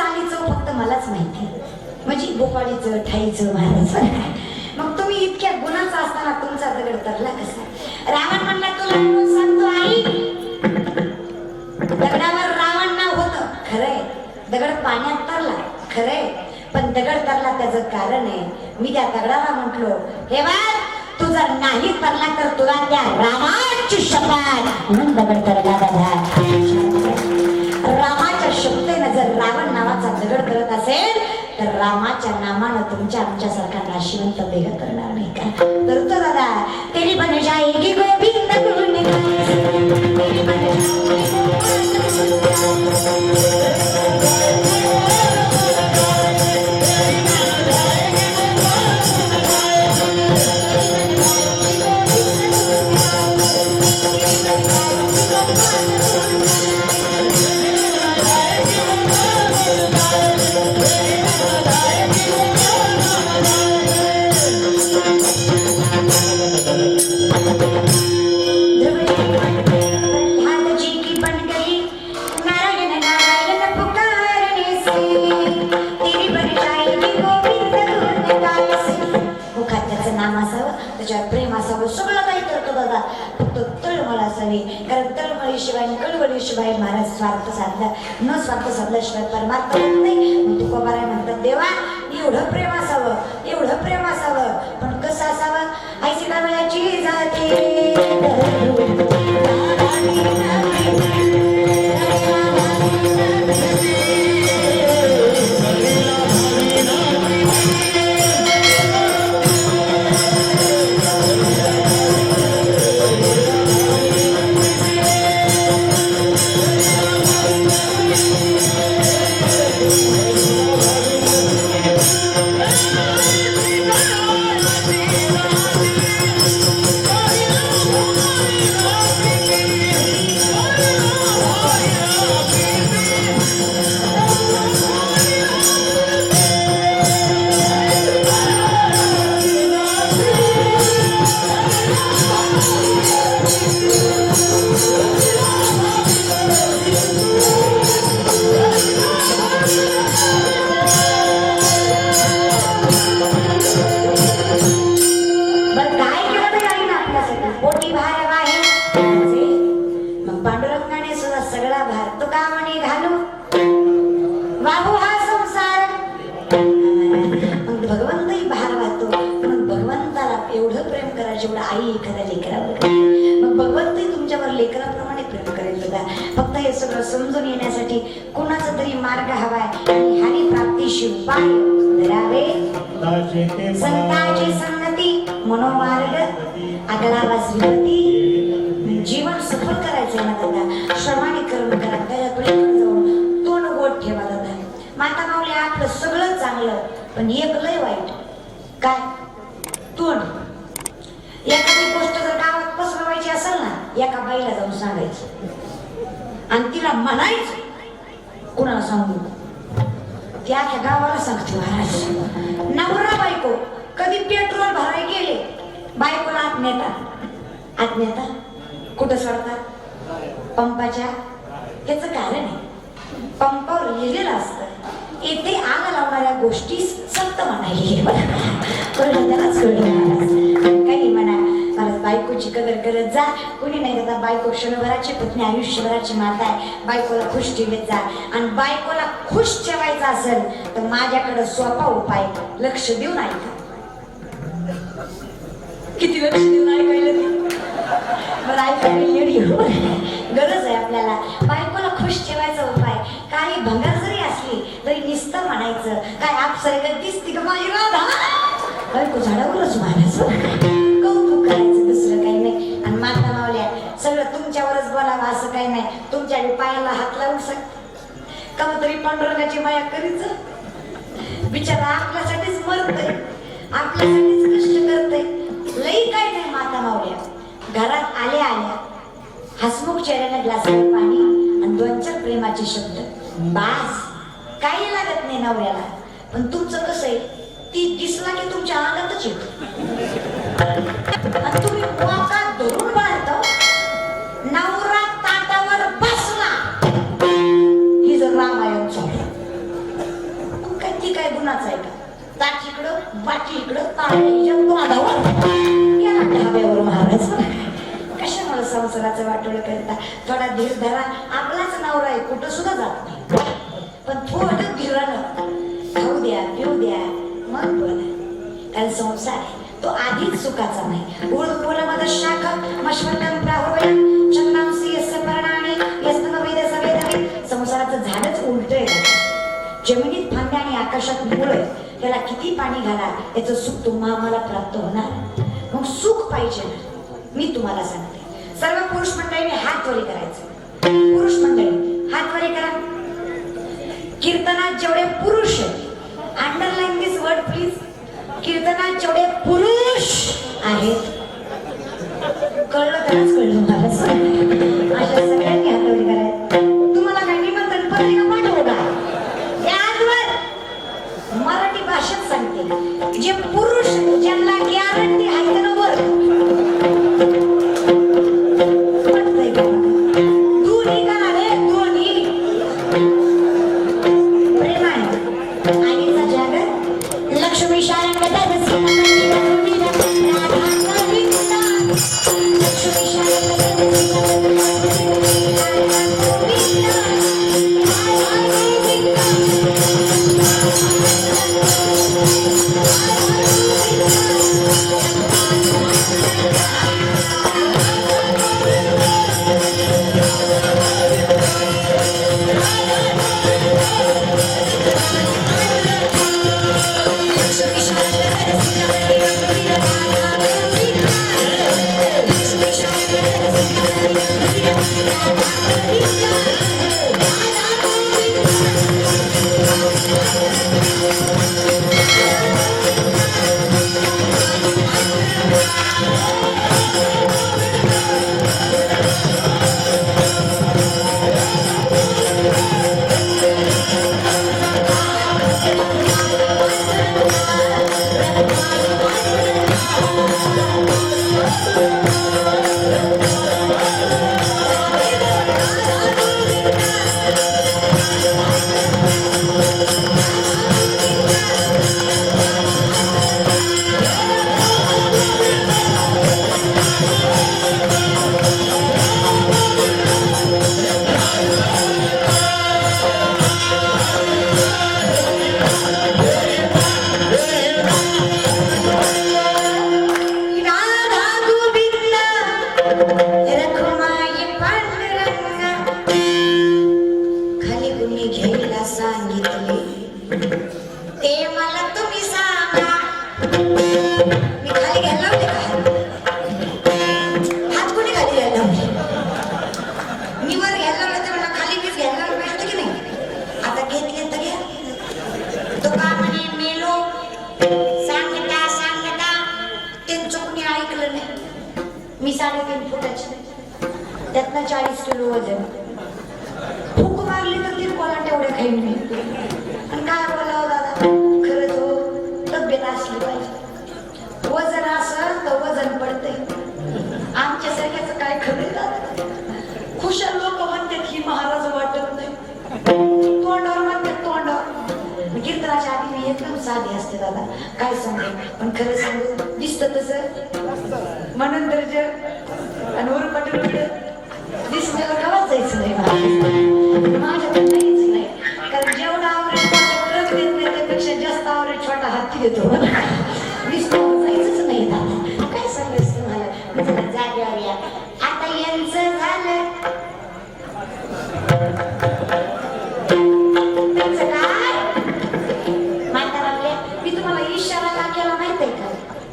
आली चव फक्त मलाच माहिती, म्हणजे बोपाडीचं ठाईचं महाराज. मग तुम्ही इतक्या गुणाचा असताना तुमचा दगड तरला कसा? रावण म्हणला तुला म्हणून सांगतो आई, दगडावर रावण नाव होतं खरंय, दगड पाण्यात तरला खरंय, पण दगड तरला त्याचं कारण आहे. मी त्या दगडाला म्हटलो, हे बघ तू जर नाही तरला तर तुला त्या रामाची शपथ, म्हणून दगड तरला दादा. रामाच्या शपथेनं जर रावण नावाचा दगड करत असेल तर रामाच्या नामानं तुमच्या आमच्यासारखा नाशिवंत देह करणार नाही का? करतो दादा. तेरी बन जाएगी गोविंद गुण तेरी बन शिवाय कळवळी शिवाय महाराज स्वार्थ साधला, न स्वार्थ साधल्याशिवाय परमार्थ होत नाही. मग तू कोबाराय म्हणतात देवा एवढं प्रेम असावं, एवढं प्रेम असावं, पण कसं असावं? आईची कावळ्याची जाते जेवढं आई एखाद्या लेकरावर. मग भगवंतही तुमच्यावर लेकराप्रमाणे प्रेम करेल बघा. फक्त हे सगळं समजून येण्यासाठी कोणाचा तरी मार्ग हवाय. हरी प्राप्तीशी उपाय धरावे, संताची संगती मनोमार्ग आगळावा श्रीमती. जीवन सफल करायचंय ना दादा, श्रमाने कर्म करा, त्याच्या पलीकडे जाऊन तोंड गोड ठेवा दादा. माता माऊली आपलं सगळं चांगलं, पण एक लय वाईट. काय? तोंड. एखादी गोष्ट जर गावात पसरवायची असेल ना, एका बाईला जाऊन सांगायचं आणि तिला म्हणायचं, कुणाला सांगू? त्या गावाला सांगते महाराज. नवरा बायको कधी पेट्रोल भरायला गेले, बायकोला आत नेतात. आत नेतात कुठं सोडतात? पंपाच्या. त्याचं कारण आहे, पंपावर लिहिलेलं असतं येथे आग लावणाऱ्या गोष्टी सक्त म्हणाली. कळलं त्यालाच कळलं. काही म्हणा मला बायकोची कदर करत जा. कोणी नाही करता. बायको क्षणभराची पत्नी आयुष्यभराची माता आहे. बायकोला खुश ठेवत जा. आणि बायकोला खुश ठेवायचं असेल तर माझ्याकडे सोपा उपाय, लक्ष देऊन ऐका. किती लक्ष देऊन ऐकायला मला ऐकायला गरज आहे आपल्याला. बायकोला खुश ठेवायचा उपाय काही भंगार जरी असली तरी नुसतं म्हणायचं, काय आपसारखं दिसती का माझी राधा? बायको झाडावरच म्हणायचं, कौतुक करायचं, दुसरं काही नाही. आणि माता मावल्या सगळं तुमच्यावरच बोलावं असं काही नाही. तुमच्या पायाला हात लावू शकत का तरी पांडुरंगाची माया करीच. बिचारा आपल्यासाठीच मरतय, आपल्यासाठीच कष्ट करतय. लई काय नाही माता मावल्या. घरात आल्या आल्या हसमुख चेहऱ्याने ग्लासवर पाणी आणि दोन चार प्रेमाचे शब्द बास. काही लागत नाही नवऱ्याला. पण तुमचं कसं आहे, ती दिसला की तुमच्या अंगातच येतो. तुम्ही वाकात धरून बाळतो. नवरा ताटावर बसला ही जर रामायण चालू बाकी इकडं ताळ्याच्या तोंडावर गेला ढाब्यावर महाराज. कशामुळे संसाराचं वाटोळ करता? थोडा धीर धरा, आपलाच नवरा आहे, कुठं सुद्धा जात नाही. पण थोडं धीरानं खाऊ द्या, पिऊ द्या, मग बोला. कारण संसार आहे तो आधीच सुखाचा नाही. उळपोलमद शाख मश्वटं प्राहुवयं छन्दांसी यस्य पर्णानि यस्तनवेदस वेदने. संसाराचं झाडच उलटं आहे. जमिनीत फांद्या आणि आकाशात मूळ आहे. त्याला किती पाणी घाला, याचं सुख तुम्हा आम्हाला प्राप्त होणार. मग सुख पाहिजे ना, मी तुम्हाला सांगते. सर्व पुरुष मंडळीने हात वरी करायचं. पुरुष मंडळी हात वरी करा. कीर्तनात जेवढे पुरुष अंडरलाईन दिस वर्ड प्लीज. कीर्तनात जेवढे पुरुष आहेत, कळलं तरच कळलं मला. अशा सगळ्यांनी हात वरी करायचं. तुम्हाला काही निमंत्रण पत्रिका पाठवू का? यावर मराठी भाषेत सांगते, जे पुरुष ज्यांना गॅरंटी आहे ना वर दोन्ही करा रे, दोन्ही प्रेमाने. आईचा जागर लक्ष्मी शारंग मी 3.5 फुटाची, त्यातनं 40 किलो वजन. भूक मारली तर ती बोला तेवढे खाईन मी. आणि काय बोलावं दादा, खरंच हो, तब्येत असली पाहिजे. वजन असं तर वजन पडते. आमच्यासारख्याचं काय खरं दादा. खुशाल लोक म्हणतात की महाराज वाटत नाही, तोंडावर म्हणतात तोंडावर. कीर्तनाच्या आधी मी एकदम साधी असते दादा, काय सांगू. पण खरं सांगू, दिसतं तसं म्हणून तर जग आणि उरपट दिसण्याला कवाच जायचं नाही. माझ्याकडे नाहीच नाही, कारण जेवढा आवरेज ट्रक देत नाही त्यापेक्षा जास्त आवरेज छोटा हाती देतो. दिसण्यावर जायचंच नाही दादा. काय सांगायचं तुम्हाला, जागेवर या. आता यांचं झालं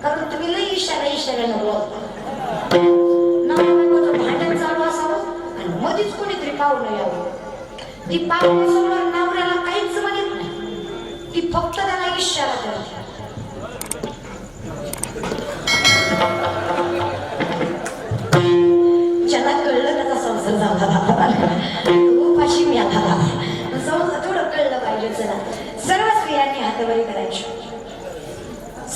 कारण तुम्ही लई इशाऱ्यानं बोलता. नवरा भांडण चालू असावं आणि मधीच कोणीतरी पाहुणं यावं. ती पाहुण्यासमोर नवऱ्याला काहीच म्हणत नाही, ती फक्त त्याला इशारा करते. ज्याला कळलं त्याचा संसार झाला, उपाशी मी आता संसार थोडं कळलं पाहिजे. चला, सर्व स्त्रियांनी हातवरी करायची.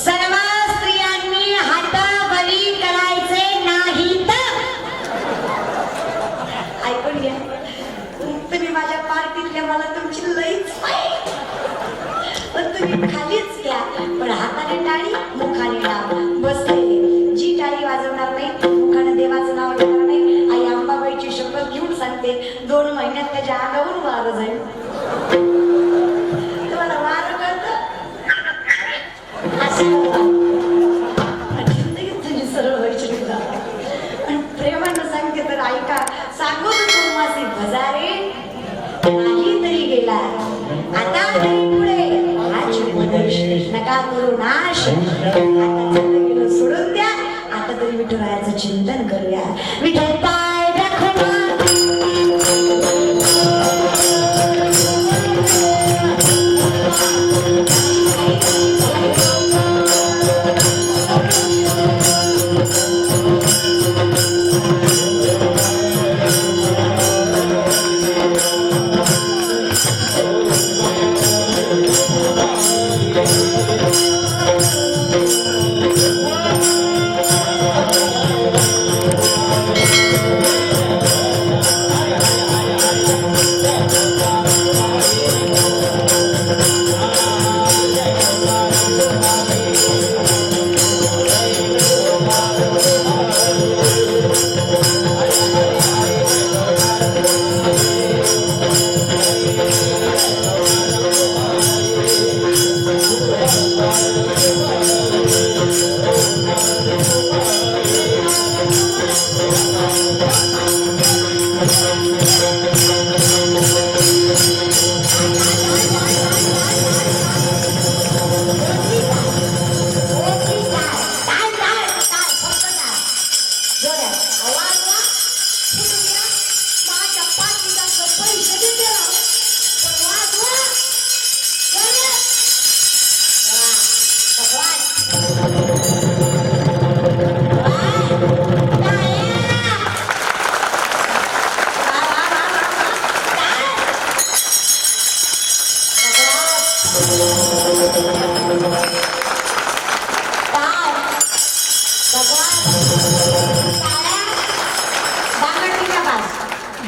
सर्व स्त्रियांनी हातवरी करायचे नाही तर ऐकून घ्या. तुम्ही माझ्या पार्टीतल्या, मला तुमची लईच पण तुम्ही खालीच घ्या, पण हाताने त्याच्या अंगावरून वारं जाईल. तुम्हाला वारं कळतं असं जिंदगीत तुझी सरळ व्हायची तुला. आणि प्रेमानं सांगते तर ऐका, सांगू तू मासी बजारे नाही तरी गेला, आता तरी पुढे हाच उपदेश नका करू नाश. आता जिंदगीला सोडून द्या, आता तरी विठुरायाचं चिंतन करूया. विठ्ठल पाय दाखवा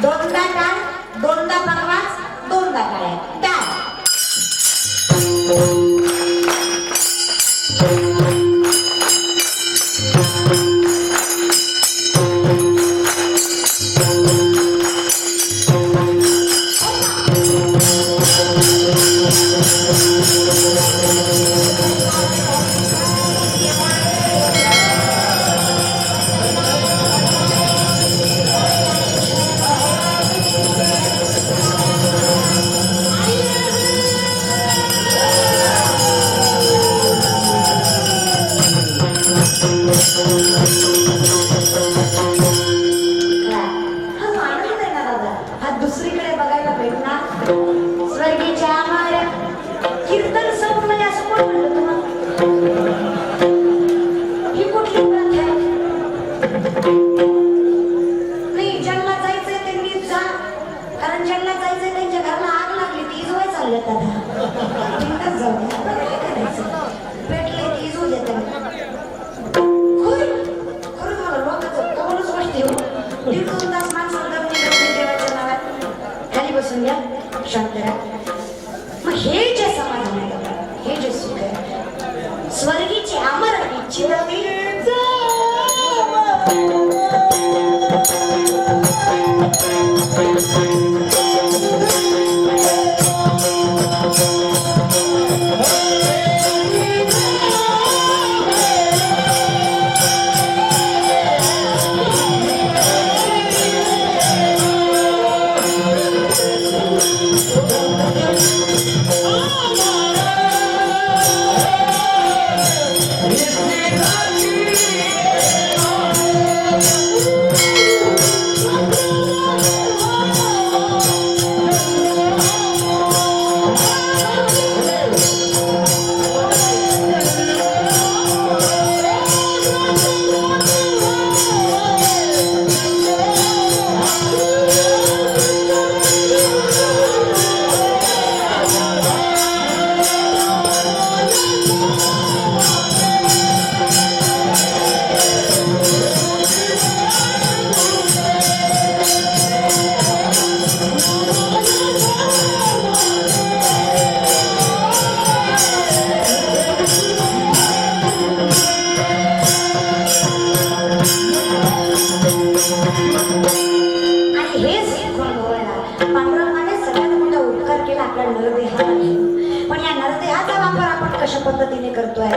दोनदा टाळ, दोनदा परवाच, दोनदा टाळ्या. टाळ दुसरीकडे बघायला भेटणार. स्वर्गीच्या आम्हाला कीर्तन समूह म्हणजे असं कोण म्हणलं तुम्हाला? ही कुठली प्रथा आहे? नाही, ज्यांना जायचंय त्यांनी जा, कारण ज्यांना जायचंय त्यांच्या घराला आग लागली ती इजवाय चालल्यात आता. तिथंच जाऊ भेटले ती इजू देतात. खरं मला लोकांचं कौलच वाटते. 1.5 तास माणसाला देवाच्या नावात खाली बसून घ्या, शांत राहा. मग हे जे समाधान आहे, हे जे सुख आहे, स्वर्गीचे अमर आणि चिरंजीव पद्धतीने करतोय.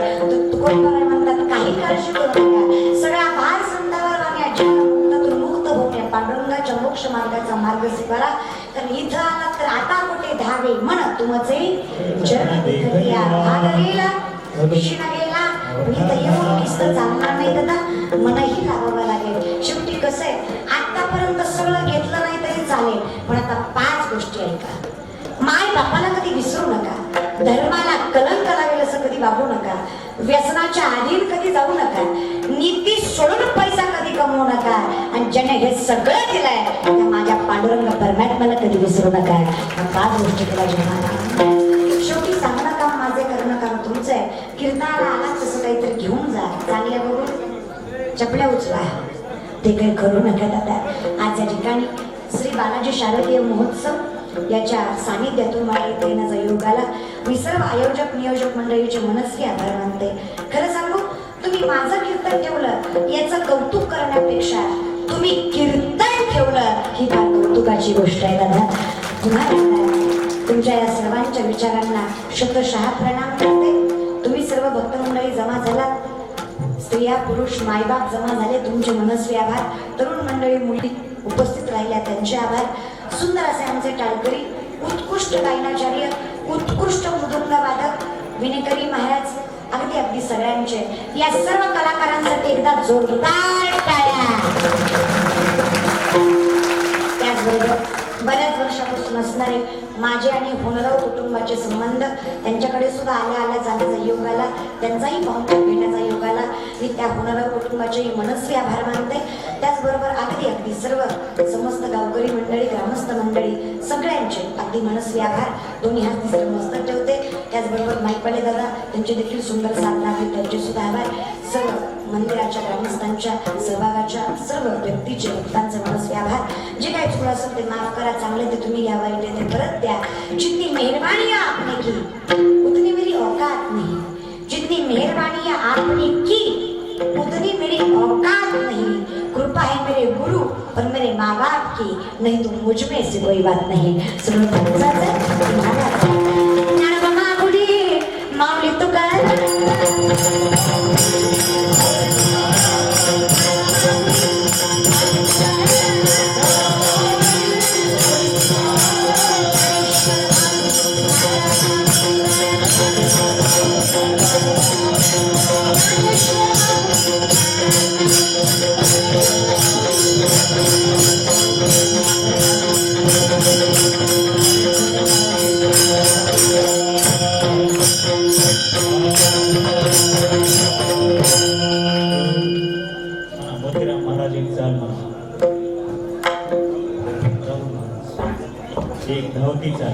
तुकोबाराय म्हणतात काही काळजी करू नका, सगळा भार संतावर आणि अजिबातून मुक्त होऊन या पांडुरंगाच्या मोक्ष मार्गाचा मार्ग स्वीकारा. कारण इथं आला तर आता कुठे धावे म्हण तुमचे जग देखिया भाग गेला दिशेला गेला. इथं येऊन किस्त चालणार नाही दादा, मनाही लावावं लागेल. शेवटी कसं आहे, आतापर्यंत सगळं घेतलं नाही तरी चालेल, पण आता 5 गोष्टी ऐका. माय बापाला कधी विसरू नका, धर्माला कलंक लावेल असं कधी वागू नका, व्यसनाच्या अधीन कधी जाऊ नका, नीती सोडून पैसा कधी कमवू नका, आणि ज्याने हे सगळं दिलंय त्या माझ्या पांडुरंग परमात्म्याला कधी विसरू नका. 5 गोष्टी तुला जेव्हा शेवटी चांगलं काम माझे करणं काम तुमचं आहे. कीर्तनाला आला तसं काहीतरी घेऊन जा, चांगल्या बघून चपल्या उचला, ते काही करू नका दादा. आज या ठिकाणी श्री बालाजी शारदीय महोत्सव याच्या सानिध्यातून मला इथे येण्याचा योग आला. मी सर्व आयोजक नियोजक मंडळीचे मनस्वी आभार मानते. खरं सांगू, तुम्ही माझं कीर्तन ठेवलं याचं कौतुक करण्यापेक्षा तुम्ही कीर्तन ठेवलं ही फार कौतुकाची गोष्ट आहे दादा. पुन्हा तुमच्या या सर्वांच्या विचारांना शतशः प्रणाम करते. तुम्ही सर्व भक्त मंडळी जमा झालात, स्त्रिया पुरुष मायबाप जमा झाले, तुमचे मनस्वी आभार. तरुण मंडळी मुली उपस्थित राहिल्या त्यांचे आभार. सुंदर असे आमचे टाळकरी, उत्कृष्ट गायनाचार्य, उत्कृष्ट मृदुंगवादक विनेकरी महाराज, अगदी अगदी सगळ्यांचे या सर्व कलाकारांसाठी एकदा जोरदार टाळ्या. त्याचबरोबर बऱ्याच वर्षापासून असणारे माझे आणि होनराव कुटुंबाचे संबंध, त्यांच्याकडे सुद्धा आल्या आल्या जाण्याचा योग आला, त्यांचाही पाहुणचार घेण्याचा योग आला. मी त्या होनराव कुटुंबाचेही मनस्वी आभार मानते. त्याचबरोबर अगदी अगदी सर्व समस्त गावकरी मंडळी, ग्रामस्थ मंडळी सगळ्यांचे अगदी मनस्वी आभार. दोन्ही हात तिसरे मस्तक ठेवते. त्याचबरोबर माईकवाले दादा, त्यांचे देखील सुंदर साधना आहे, त्यांचे सुद्धा आभार. सर्व मंदिराच्या ग्रामस्थांच्या सहभागाच्या सर्व व्यक्तीचे भक्तांचे मनस्वी आभार. जे काही चुकलं असेल ते माफ करा, चांगले ते तुम्ही घ्या, वाईट ते परत द्या. जितनी मेहरबानी आपने की उतनी मेरी औकात नहीं, जितनी मेहरबानी आपने की उतनी मेरी औकात नहीं. कृपा है मेरे गुरु और मेरे माँ बाप की, नहीं तो मुझ में से कोई बात नहीं. सगळं मागुडी माऊली तुकार एक धावतीचा